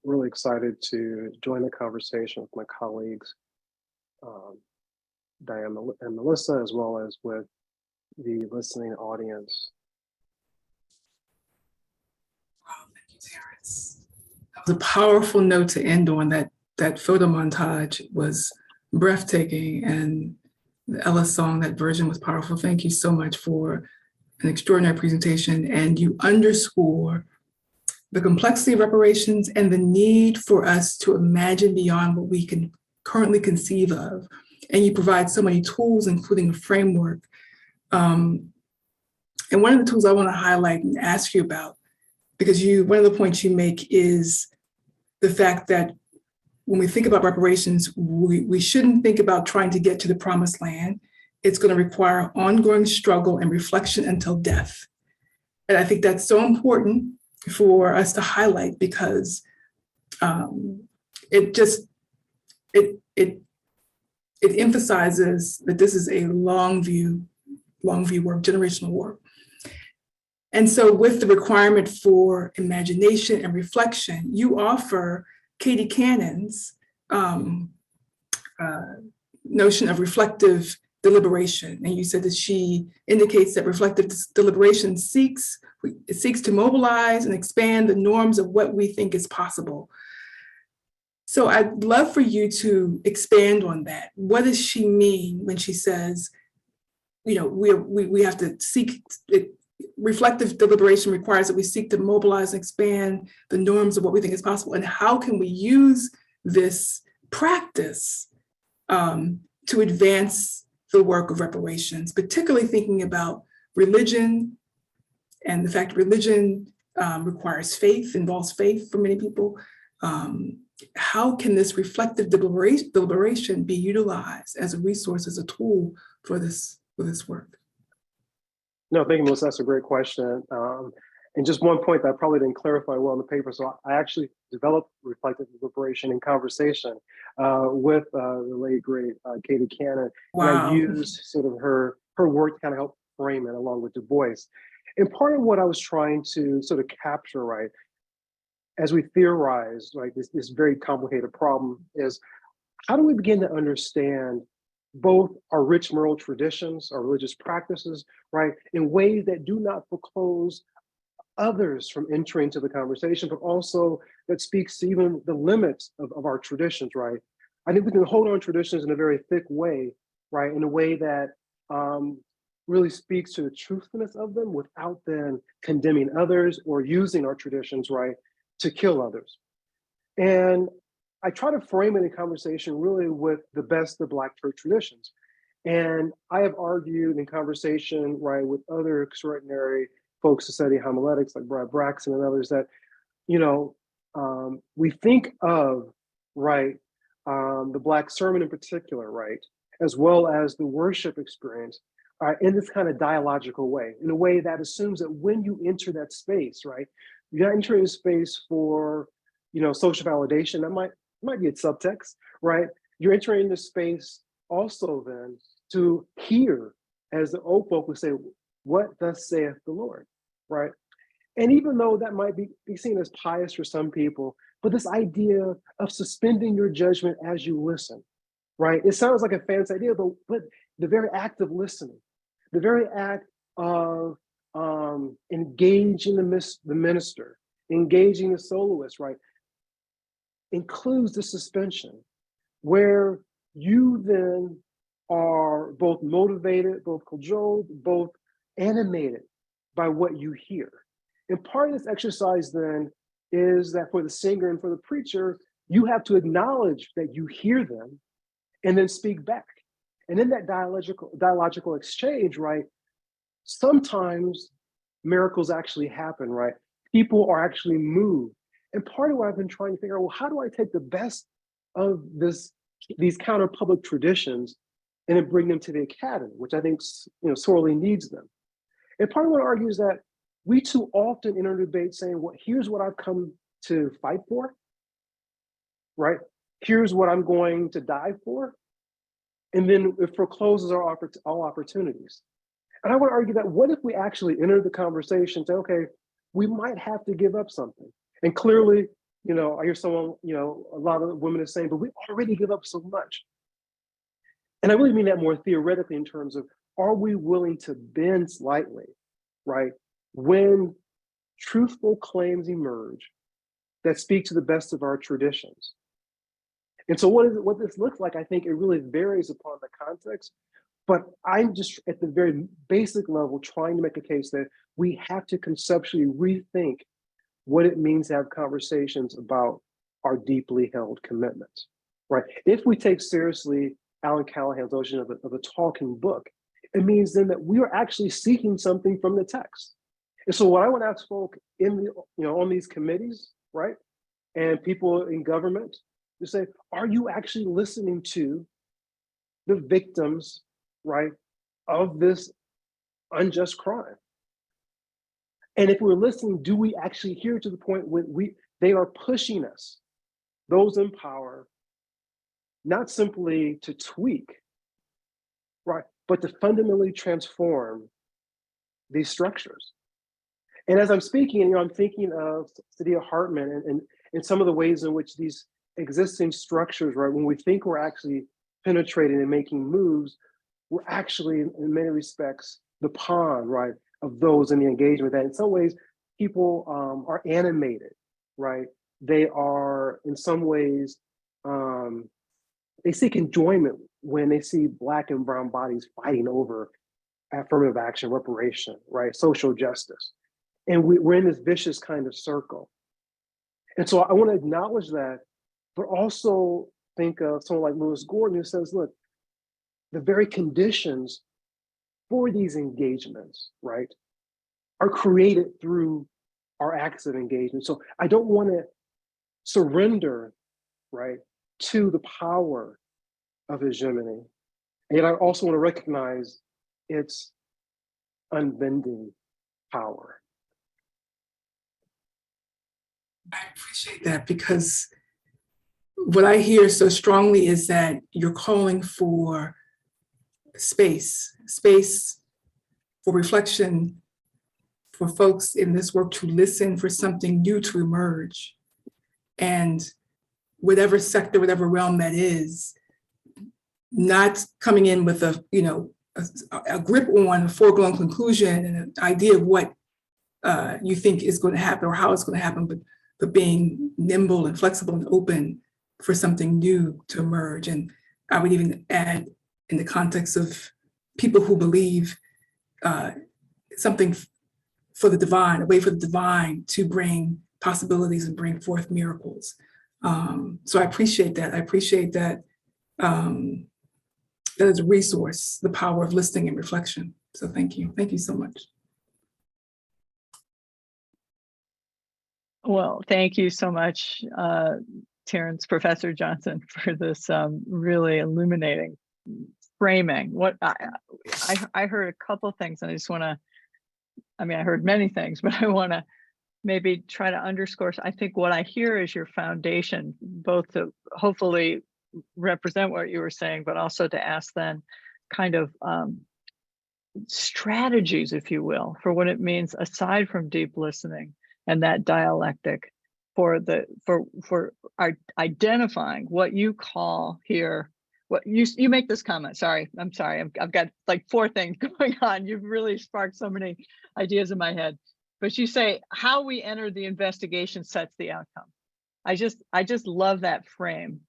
Really excited to join the conversation with my colleagues, Diane and Melissa, as well as with the listening audience. Wow, thank you, Terrence. That was a powerful note to end on. That photo montage was breathtaking, and the Ella song, that version was powerful. Thank you so much for an extraordinary presentation, and you underscore the complexity of reparations and the need for us to imagine beyond what we can currently conceive of. And you provide so many tools, including a framework. And one of the tools I want to highlight and ask you about, because one of the points you make is the fact that when we think about reparations, we shouldn't think about trying to get to the promised land. It's going to require ongoing struggle and reflection until death. And I think that's so important for us to highlight, because it emphasizes that this is a long view work, generational work. And so with the requirement for imagination and reflection, you offer Katie Cannon's notion of reflective deliberation. And you said that she indicates that reflective deliberation seeks to mobilize and expand the norms of what we think is possible. So I'd love for you to expand on that. What does she mean when she says, we have to seek it? Reflective deliberation requires that we seek to mobilize and expand the norms of what we think is possible. And how can we use this practice to advance the work of reparations, particularly thinking about religion and the fact religion requires faith, involves faith for many people. How can this reflective deliberation be utilized as a resource, as a tool for this work? No, thank you, Melissa. That's a great question. And just one point that I probably didn't clarify well in the paper. So I actually developed reflective deliberation in conversation with the late, great Katie Cannon. Wow. And I used sort of her work to kind of help frame it along with Du Bois. And part of what I was trying to sort of capture, right, as we theorize, right, this very complicated problem is, how do we begin to understand both our rich moral traditions, our religious practices, right, in ways that do not foreclose others from entering into the conversation, but also that speaks to even the limits of our traditions, right? I think we can hold on traditions in a very thick way, right, in a way that really speaks to the truthfulness of them without then condemning others or using our traditions, right, to kill others. And I try to frame it in conversation really with the best of Black church traditions. And I have argued in conversation, right, with other extraordinary folks who study homiletics like Brad Braxton and others that, we think of, right, the Black sermon in particular, right, as well as the worship experience in this kind of dialogical way, in a way that assumes that when you enter that space, right, you're not entering a space for, social validation. That might be a subtext, right? You're entering the space also then to hear, as the old folk would say, what thus saith the Lord, right? And even though that might be seen as pious for some people, but this idea of suspending your judgment as you listen, right? It sounds like a fancy idea, but the very act of listening, the very act of engaging the minister, engaging the soloist, right, includes the suspension where you then are both motivated, both cajoled, both animated by what you hear. And part of this exercise then is that for the singer and for the preacher, you have to acknowledge that you hear them and then speak back. And in that dialogical exchange, right, sometimes miracles actually happen, right? People are actually moved. And part of what I've been trying to figure out, well, how do I take the best of these counter-public traditions and then bring them to the academy, which I think sorely needs them. And part of what I argue is that we too often enter debate saying, well, here's what I've come to fight for, right? Here's what I'm going to die for. And then it forecloses all opportunities. And I want to argue that what if we actually enter the conversation and say, okay, we might have to give up something. And clearly, I hear someone, a lot of women are saying, but we already give up so much. And I really mean that more theoretically in terms of, are we willing to bend slightly, right? When truthful claims emerge that speak to the best of our traditions. And so what this looks like, I think it really varies upon the context, but I'm just at the very basic level trying to make a case that we have to conceptually rethink what it means to have conversations about our deeply held commitments, right? If we take seriously Alan Callahan's notion of a talking book, it means then that we are actually seeking something from the text. And so what I want to ask folk on these committees, right? And people in government to say, are you actually listening to the victims, right, of this unjust crime? And if we're listening, do we actually hear to the point where they are pushing us, those in power, not simply to tweak, right, but to fundamentally transform these structures? And as I'm speaking, I'm thinking of Saidiya Hartman and some of the ways in which these existing structures, right, when we think we're actually penetrating and making moves, we're actually, in many respects, the pawn, right, of those in the engagement. That in some ways, people are animated, right? They are, in some ways, they seek enjoyment when they see Black and brown bodies fighting over affirmative action, reparation, right, social justice. And we're in this vicious kind of circle. And so I want to acknowledge that, but also think of someone like Lewis Gordon, who says, look, the very conditions for these engagements, right, are created through our acts of engagement. So I don't want to surrender, right, to the power of hegemony. And yet I also want to recognize its unbending power. I appreciate that, because what I hear so strongly is that you're calling for space for reflection, for folks in this work to listen for something new to emerge. And whatever sector, whatever realm that is, not coming in with a grip on a foregone conclusion and an idea of what you think is going to happen or how it's going to happen, but being nimble and flexible and open for something new to emerge. And I would even add, in the context of people who believe something for the divine, a way for the divine to bring possibilities and bring forth miracles. So I appreciate that. I appreciate that that is a resource, the power of listening and reflection. So thank you. Thank you so much. Well, thank you so much, Terrence, Professor Johnson, for this really illuminating framing. What I heard a couple things, and I just want to, I heard many things, but I want to maybe try to underscore. I think what I hear is your foundation, both to hopefully represent what you were saying, but also to ask then kind of strategies, if you will, for what it means aside from deep listening and that dialectic for identifying what you call here. What you make this comment. Sorry, I'm sorry. I've got like 4 things going on. You've really sparked so many ideas in my head. But you say how we enter the investigation sets the outcome. I just love that frame,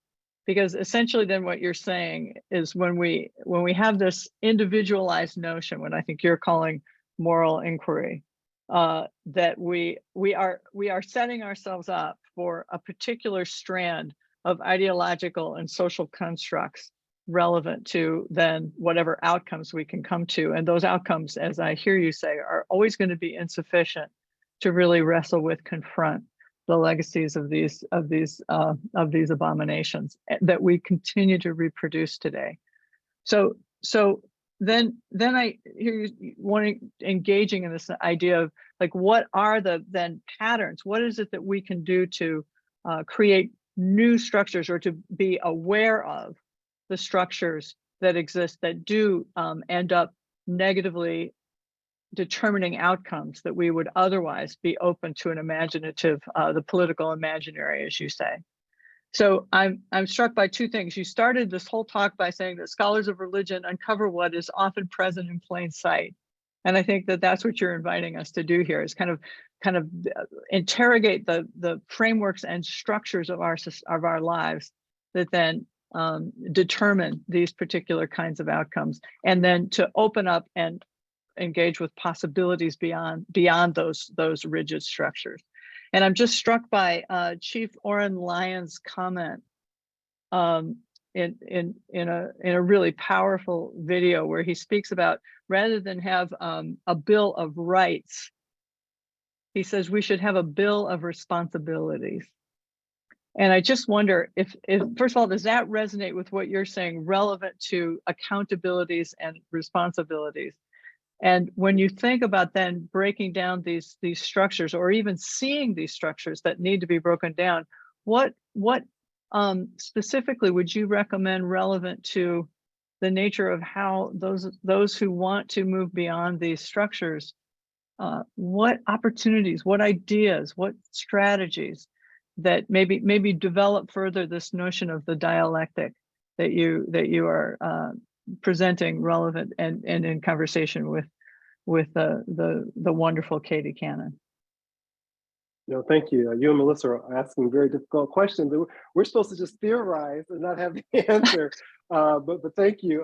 because essentially then what you're saying is when we have this individualized notion, what I think you're calling moral inquiry, that we are setting ourselves up for a particular strand of ideological and social constructs relevant to then whatever outcomes we can come to. And those outcomes, as I hear you say, are always going to be insufficient to really wrestle with, confront the legacies of these abominations that we continue to reproduce today. So then I hear you engaging in this idea of like, what are the then patterns? What is it that we can do to create new structures, or to be aware of the structures that exist that do end up negatively determining outcomes that we would otherwise be open to an imaginative, the political imaginary, as you say. So I'm struck by two things. You started this whole talk by saying that scholars of religion uncover what is often present in plain sight. And I think that that's what you're inviting us to do here, is kind of interrogate the frameworks and structures of our lives that then determine these particular kinds of outcomes, and then to open up and engage with possibilities beyond those rigid structures. And I'm just struck by Chief Oren Lyon's comment in a really powerful video where he speaks about, rather than have a bill of rights, he says we should have a bill of responsibilities. And I just wonder if first of all, does that resonate with what you're saying, relevant to accountabilities and responsibilities? And when you think about then breaking down these structures, or even seeing these structures that need to be broken down, what specifically would you recommend relevant to the nature of how those who want to move beyond these structures, what opportunities, what ideas, what strategies that maybe develop further this notion of the dialectic that you are presenting relevant and in conversation with the wonderful Katie Cannon. No, thank you. You and Melissa are asking very difficult questions. We're supposed to just theorize and not have the answer. But thank you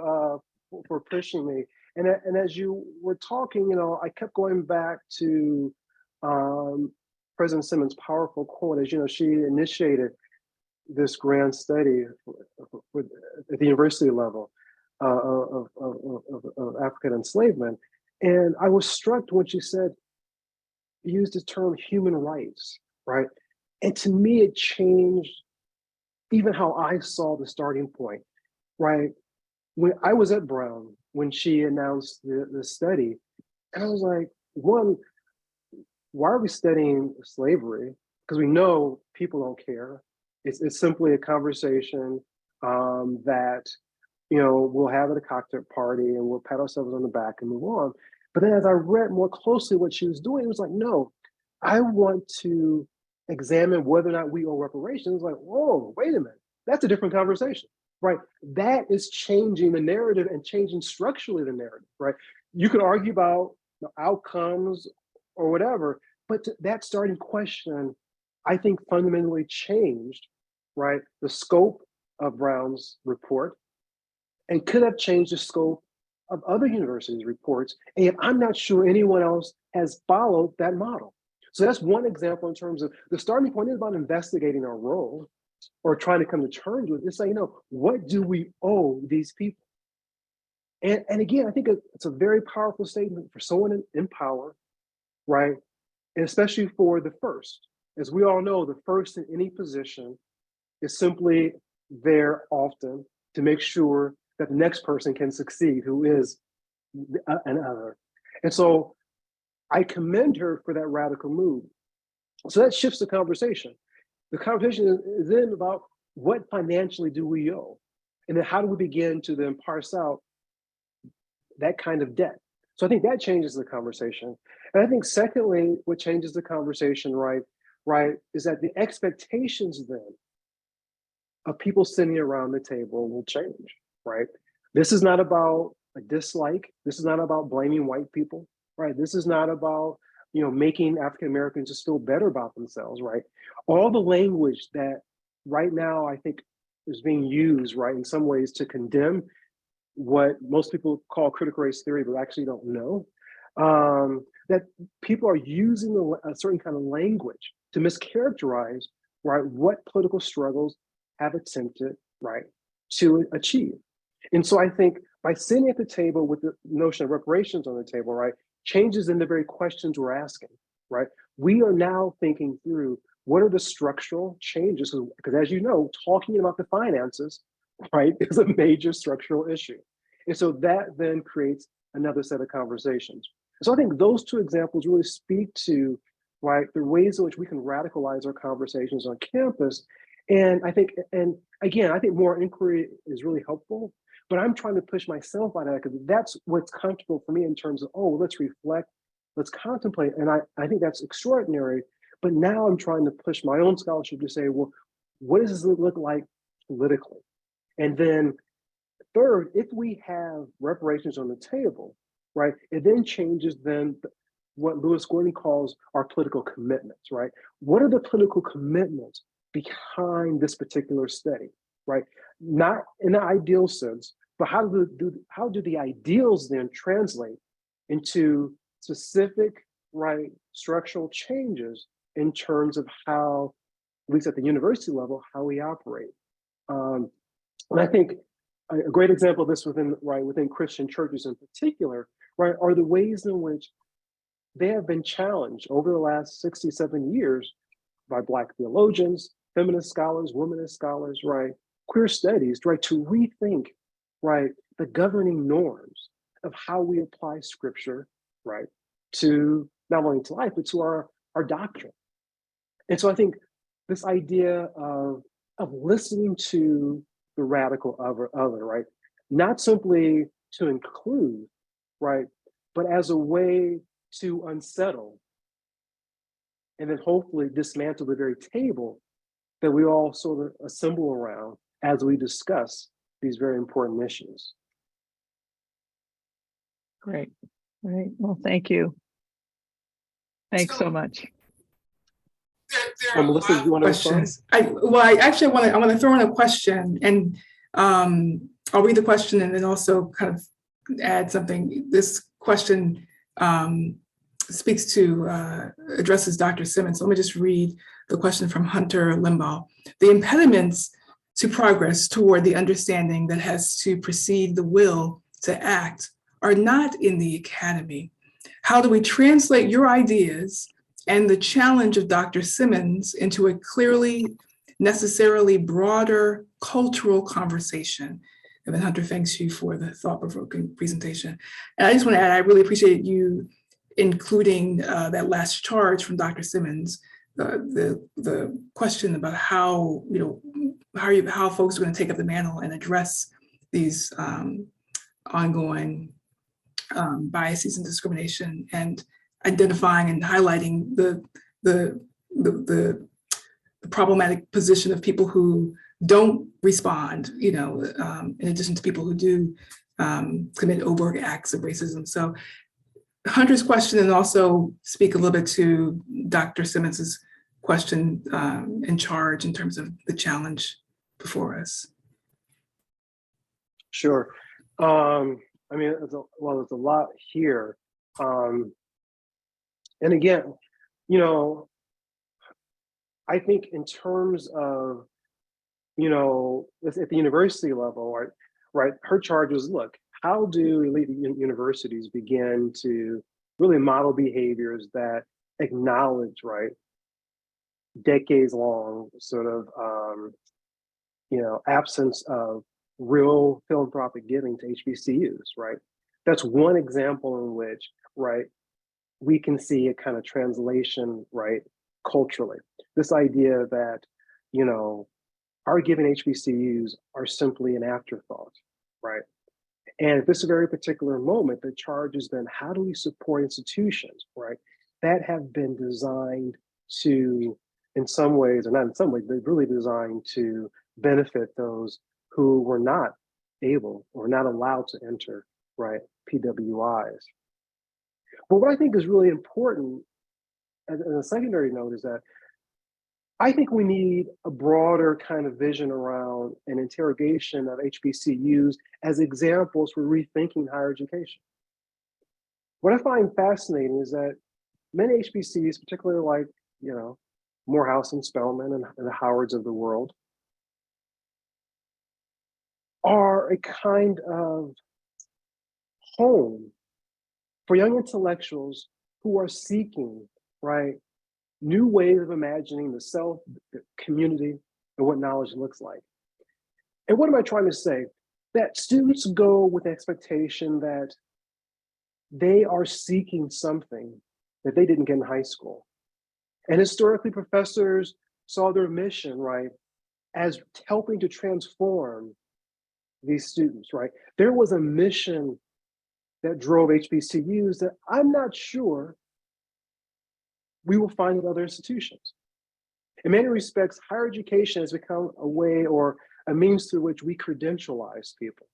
for pushing me. And as you were talking, I kept going back to President Simmons' powerful quote. As you know, she initiated this grand study at the university level of African enslavement. And I was struck when she used the term human rights, right? And to me, it changed even how I saw the starting point, right? When I was at Brown, when she announced the study, and I was like, one, why are we studying slavery? Because we know people don't care. It's simply a conversation that, we'll have at a cocktail party and we'll pat ourselves on the back and move on. But then as I read more closely what she was doing, it was like, no, I want to examine whether or not we owe reparations. Like, whoa, wait a minute. That's a different conversation, right? That is changing the narrative and changing structurally the narrative, right? You could argue about the outcomes or whatever, but that starting question, I think fundamentally changed, right? The scope of Brown's report, and could have changed the scope of other universities' reports. And I'm not sure anyone else has followed that model. So that's one example in terms of the starting point is about investigating our role or trying to come to terms with it. It's like, what do we owe these people? And again, I think it's a very powerful statement for someone in power, right? And especially for the first. As we all know, the first in any position is simply there often to make sure that the next person can succeed, who is an other. And so I commend her for that radical move. So that shifts the conversation. The conversation is then about what financially do we owe? And then how do we begin to then parse out that kind of debt? So I think that changes the conversation. And I think secondly, what changes the conversation, right, is that the expectations then of people sitting around the table will change, right? This is not about a dislike. This is not about blaming white people, right? This is not about, making African Americans just feel better about themselves, right? All the language that right now I think is being used, right, in some ways to condemn what most people call critical race theory, but actually don't know, that people are using a certain kind of language to mischaracterize, right, what political struggles have attempted, right, to achieve. And so I think by sitting at the table with the notion of reparations on the table, right, changes in the very questions we're asking, right? We are now thinking through what are the structural changes, because as you know, talking about the finances, right, is a major structural issue. And so that then creates another set of conversations. So I think those two examples really speak to, right, the ways in which we can radicalize our conversations on campus. And I think, and again, I think more inquiry is really helpful, but I'm trying to push myself out of that because that's what's comfortable for me in terms of, oh, let's reflect, let's contemplate. And I think that's extraordinary. But now I'm trying to push my own scholarship to say, well, what does this look like politically? And then third, if we have reparations on the table, right, it then changes then what Lewis Gordon calls our political commitments, right? What are the political commitments behind this particular study, right? Not in the ideal sense, but how do the ideals then translate into specific, right, structural changes in terms of how, at least at the university level, how we operate. And I think a great example of this within Christian churches in particular, right, are the ways in which they have been challenged over the last 67 years by Black theologians, feminist scholars, womanist scholars, right, queer studies, right, to rethink, right, the governing norms of how we apply scripture, right, to not only to life, but to our doctrine. And so I think this idea of listening to the radical other, right, not simply to include, right, but as a way to unsettle and then hopefully dismantle the very table that we all sort of assemble around as we discuss these very important issues. Great. Well, thank you. Thanks so much. Melissa, do you want to respond? I want to throw in a question, and I'll read the question and then also kind of add something. This question speaks to, addresses Dr. Simmons. So let me just read the question from Hunter Limbaugh. The impediments to progress toward the understanding that has to precede the will to act are not in the academy. How do we translate your ideas and the challenge of Dr. Simmons into a clearly, necessarily broader cultural conversation? And then Hunter, thanks you for the thought-provoking presentation. And I just want to add, I really appreciate you including that last charge from Dr. Simmons, the question about how, how folks are going to take up the mantle and address these ongoing biases and discrimination, and identifying and highlighting the problematic position of people who don't respond, in addition to people who do commit overt acts of racism. So Hunter's question, and also speak a little bit to Dr. Simmons's question in charge in terms of the challenge before us. Sure. I mean, there's a lot here. And again, I think in terms of, at the university level, right, her charge was, look, how do elite universities begin to really model behaviors that acknowledge, right, decades long sort of, absence of real philanthropic giving to HBCUs, right? That's one example in which, right, we can see a kind of translation, right, culturally. This idea that, our giving HBCUs are simply an afterthought, right? And at this very particular moment, the charge is then, how do we support institutions, right, that have been designed to, in some ways, or not in some ways, they're really designed to benefit those who were not able or not allowed to enter, right, PWIs. But what I think is really important, as a secondary note, is that I think we need a broader kind of vision around an interrogation of HBCUs as examples for rethinking higher education. What I find fascinating is that many HBCUs, particularly like, Morehouse and Spelman and the Howards of the world, are a kind of home for young intellectuals who are seeking, right, new ways of imagining the self, the community, and what knowledge looks like. And what am I trying to say? That students go with the expectation that they are seeking something that they didn't get in high school. And historically, professors saw their mission, right, as helping to transform these students, right? There was a mission that drove HBCUs that I'm not sure we will find at other institutions. In many respects, higher education has become a way or a means through which we credentialize people,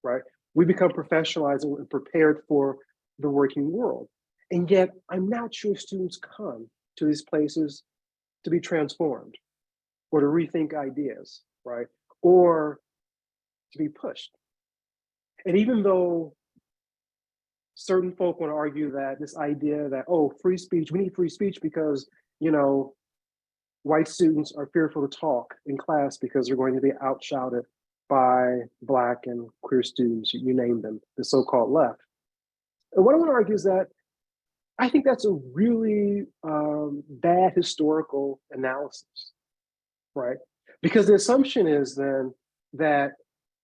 right? We become professionalized and prepared for the working world. And yet, I'm not sure students come to these places to be transformed or to rethink ideas, right? Or to be pushed. And even though certain folk want to argue that this idea that, oh, free speech, we need free speech because, you know, white students are fearful to talk in class because they're going to be outshouted by Black and queer students, you name them, the so-called left. And what I want to argue is that I think that's a really bad historical analysis, right? Because the assumption is then that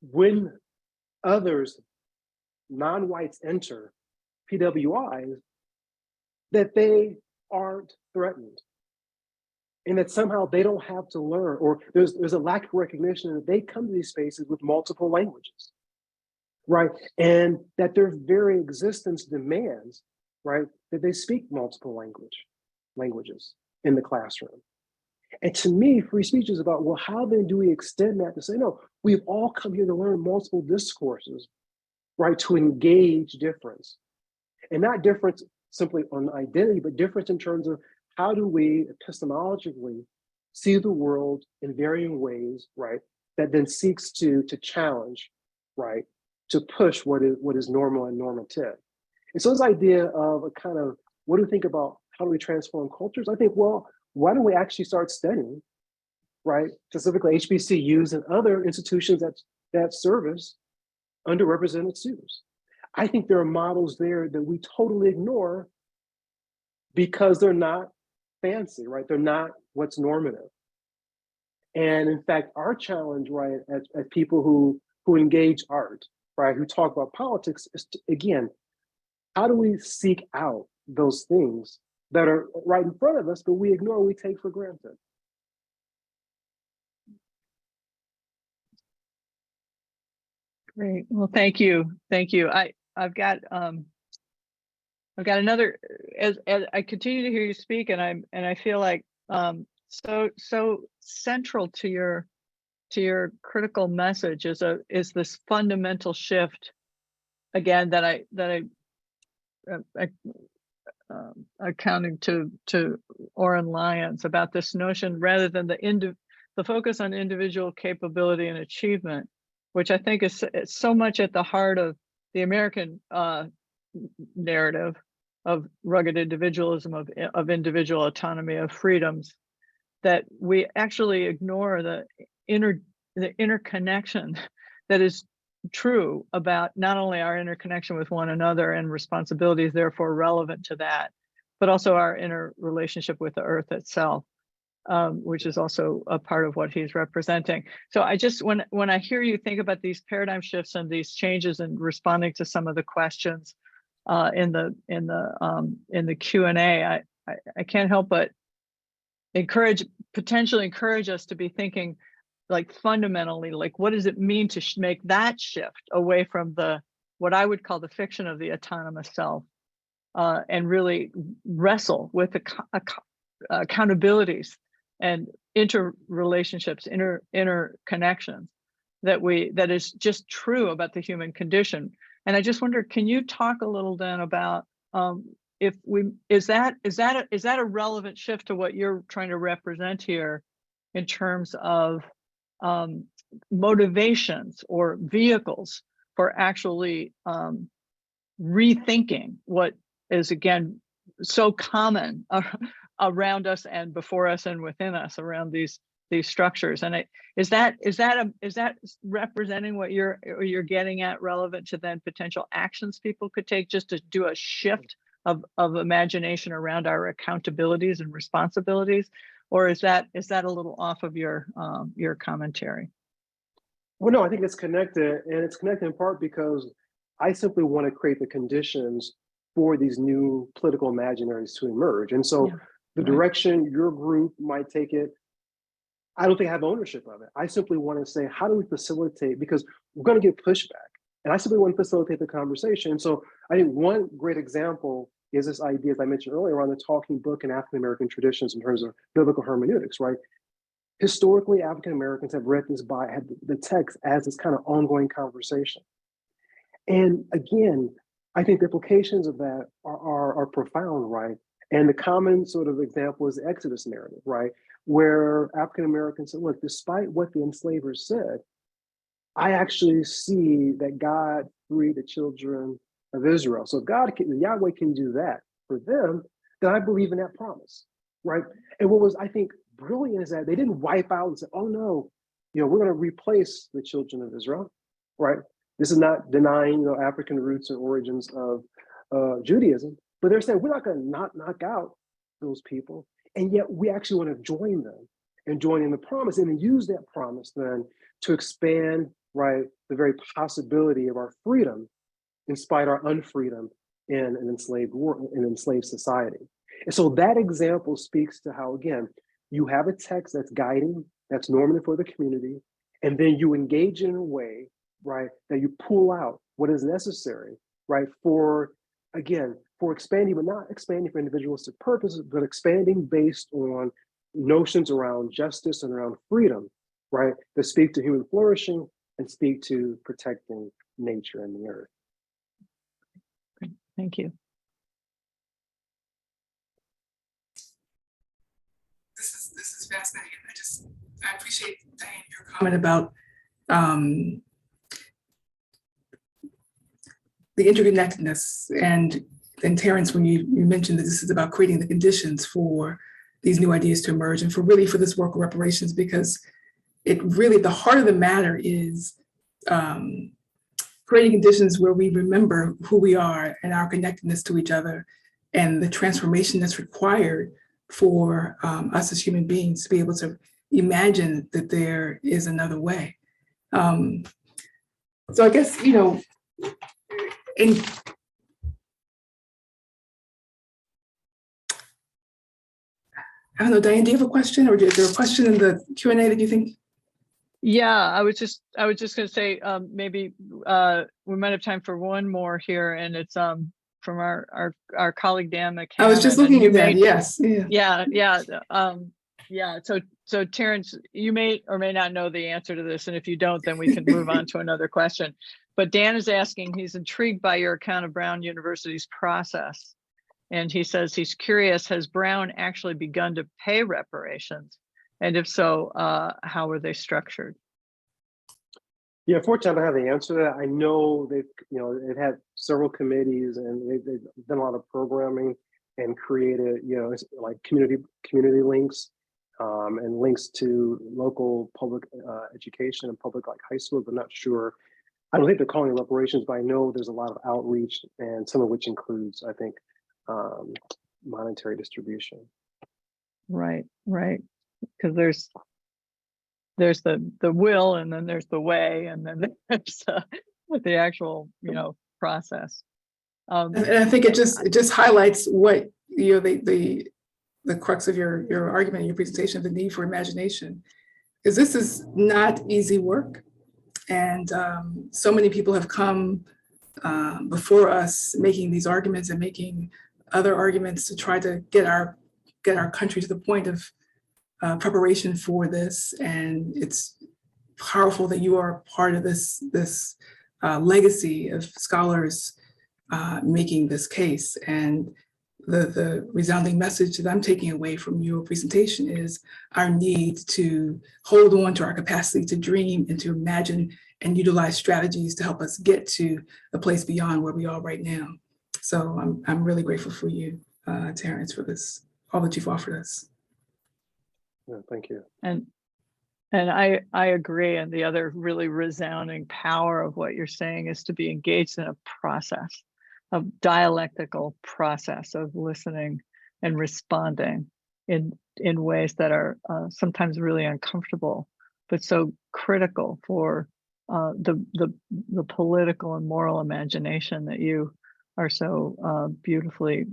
when others, non-whites, enter PWIs, that they aren't threatened. And that somehow they don't have to learn, or there's a lack of recognition that they come to these spaces with multiple languages, right? And that their very existence demands, right, that they speak multiple languages in the classroom. And to me, free speech is about, well, how then do we extend that to say, no, we've all come here to learn multiple discourses, right, to engage difference. And not difference simply on identity, but difference in terms of how do we epistemologically see the world in varying ways, right, that then seeks to challenge, right, to push what is normal and normative. And so this idea of a kind of, what do we think about how do we transform cultures? I think, well, why don't we actually start studying, right, specifically HBCUs and other institutions that service underrepresented students. I think there are models there that we totally ignore because they're not fancy, right? They're not what's normative. And in fact, our challenge, right, as people who engage art, right, who talk about politics is to, again, how do we seek out those things that are right in front of us, but we ignore, we take for granted? Great. Well, thank you. Thank you. I've got another, as I continue to hear you speak, and I feel like so central to your critical message is this fundamental shift, again, that I accounting to Oren Lyons about this notion, rather than the focus on individual capability and achievement, which I think is so much at the heart of the American narrative of rugged individualism, of individual autonomy, of freedoms, that we actually ignore the interconnection that is true about not only our interconnection with one another and responsibilities therefore relevant to that, but also our interrelationship with the earth itself, which is also a part of what he's representing. So I just, when I hear you think about these paradigm shifts and these changes and responding to some of the questions in the Q&A, I can't help but potentially encourage us to be thinking, like, fundamentally, like, what does it mean to make that shift away from what I would call the fiction of the autonomous self, and really wrestle with the accountabilities and interrelationships, interconnections that is just true about the human condition. And I just wonder, can you talk a little then about is that a relevant shift to what you're trying to represent here in terms of motivations or vehicles for actually rethinking what is, again, so common around us and before us and within us around these structures? And is that representing what you're getting at, relevant to then potential actions people could take just to do a shift of imagination around our accountabilities and responsibilities? Or is that a little off of your commentary? Well, no, I think it's connected, and it's connected in part because I simply want to create the conditions for these new political imaginaries to emerge. And so the direction your group might take it, I don't think I have ownership of it. I simply want to say, how do we facilitate? Because we're going to get pushback. And I simply want to facilitate the conversation. So I think one great example is this idea, as I mentioned earlier, around the talking book and African-American traditions in terms of biblical hermeneutics, right? Historically, African-Americans have read this had the text as this kind of ongoing conversation. And again, I think the implications of that are profound, right? And the common sort of example is the Exodus narrative, right? Where African-Americans said, look, despite what the enslavers said, I actually see that God freed the children of Israel. So if Yahweh can do that for them, then I believe in that promise, right? And what was, I think, brilliant is that they didn't wipe out and say, oh no, we're going to replace the children of Israel, right? This is not denying African roots and origins of Judaism, but they're saying we're not going to knock out those people, and yet we actually want to join them and join in the promise, and then use that promise then to expand, right, the very possibility of our freedom, in spite of our unfreedom in an enslaved society. And so that example speaks to how, again, you have a text that's guiding, that's normative for the community, and then you engage in a way, right, that you pull out what is necessary, right, for expanding, but not expanding for individualistic purposes, but expanding based on notions around justice and around freedom, right, that speak to human flourishing and speak to protecting nature and the earth. Thank you. This is fascinating. I appreciate, Diane, your comment about the interconnectedness, and Terrence, when you mentioned that this is about creating the conditions for these new ideas to emerge, and for this work of reparations, because it really, the heart of the matter is creating conditions where we remember who we are and our connectedness to each other, and the transformation that's required for us as human beings to be able to imagine that there is another way. So I guess, and I don't know, Diane, do you have a question, or is there a question in the Q&A that you think? Yeah, I was just going to say maybe we might have time for one more here, and it's from our colleague Dan McCann. I was just looking at that. Yes. Yeah. So Terrence, you may or may not know the answer to this, and if you don't, then we can move on to another question. But Dan is asking, he's intrigued by your account of Brown University's process, and he says he's curious, has Brown actually begun to pay reparations? And if so, how were they structured? Yeah, fortunately, I don't have the answer to that. I know they've had several committees, and they've done a lot of programming and created, like community links and links to local public education and public high schools. I'm not sure. I don't think they're calling it reparations, but I know there's a lot of outreach, and some of which includes, I think, monetary distribution. Right. Because there's the will, and then there's the way, and then there's the actual process. And I think it just highlights what the crux of your argument, your presentation, the need for imagination, because this is not easy work, and so many people have come before us making these arguments and making other arguments to try to get our country to the point of preparation for this. And it's powerful that you are part of this legacy of scholars making this case. And the resounding message that I'm taking away from your presentation is our need to hold on to our capacity to dream and to imagine and utilize strategies to help us get to a place beyond where we are right now. So I'm really grateful for you, Terrence, for this, all that you've offered us. Yeah, thank you. And I agree. And the other really resounding power of what you're saying is to be engaged in a process, a dialectical process of listening and responding in ways that are sometimes really uncomfortable, but so critical for the political and moral imagination that you are so beautifully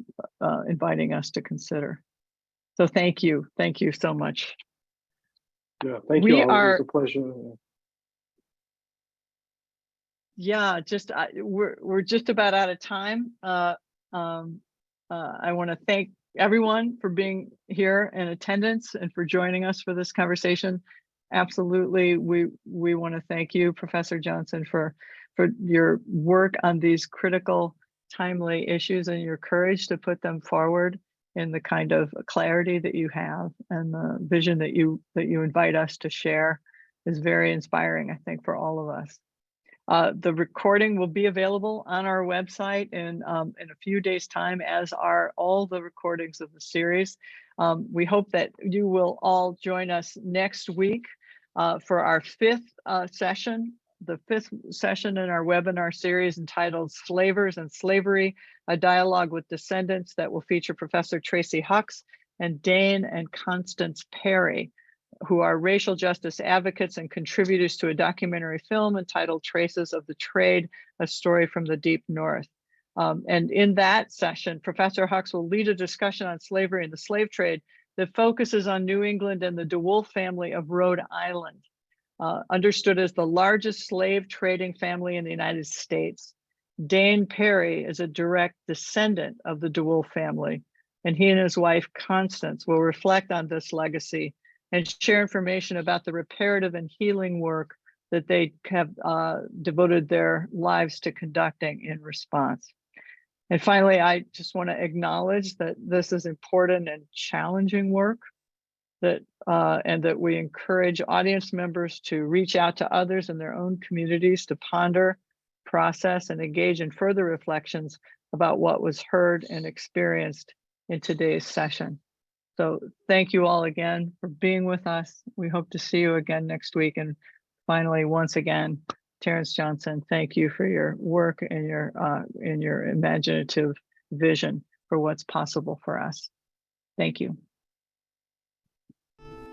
inviting us to consider. So thank you so much. Yeah, thank We you all. It are, was a pleasure. yeah, we're just about out of time. I want to thank everyone for being here in attendance and for joining us for this conversation. Absolutely, we want to thank you, Professor Johnson, for your work on these critical, timely issues and your courage to put them forward in the kind of clarity that you have and the vision that you invite us to share is very inspiring, I think, for all of us. The recording will be available on our website in a few days' time, as are all the recordings of the series. We hope that you will all join us next week for our fifth session, the fifth session in our webinar series entitled Slavers and Slavery, a Dialogue with Descendants, that will feature Professor Tracy Hucks and Dane and Constance Perry, who are racial justice advocates and contributors to a documentary film entitled Traces of the Trade, a Story from the Deep North. And in that session, Professor Hucks will lead a discussion on slavery and the slave trade that focuses on New England and the DeWolf family of Rhode Island, understood as the largest slave trading family in the United States. Dane Perry is a direct descendant of the DeWolf family, and he and his wife, Constance, will reflect on this legacy and share information about the reparative and healing work that they have devoted their lives to conducting in response. And finally, I just want to acknowledge that this is important and challenging work, that and that we encourage audience members to reach out to others in their own communities to ponder, process, and engage in further reflections about what was heard and experienced in today's session. So thank you all again for being with us. We hope to see you again next week. And finally, once again, Terrence Johnson, thank you for your work and your imaginative vision for what's possible for us. Thank you.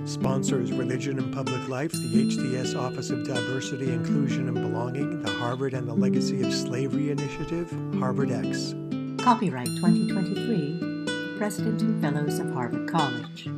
Sponsors Religion and Public Life, the HDS Office of Diversity, Inclusion, and Belonging, the Harvard and the Legacy of Slavery Initiative, Harvard X. Copyright 2023, President and Fellows of Harvard College.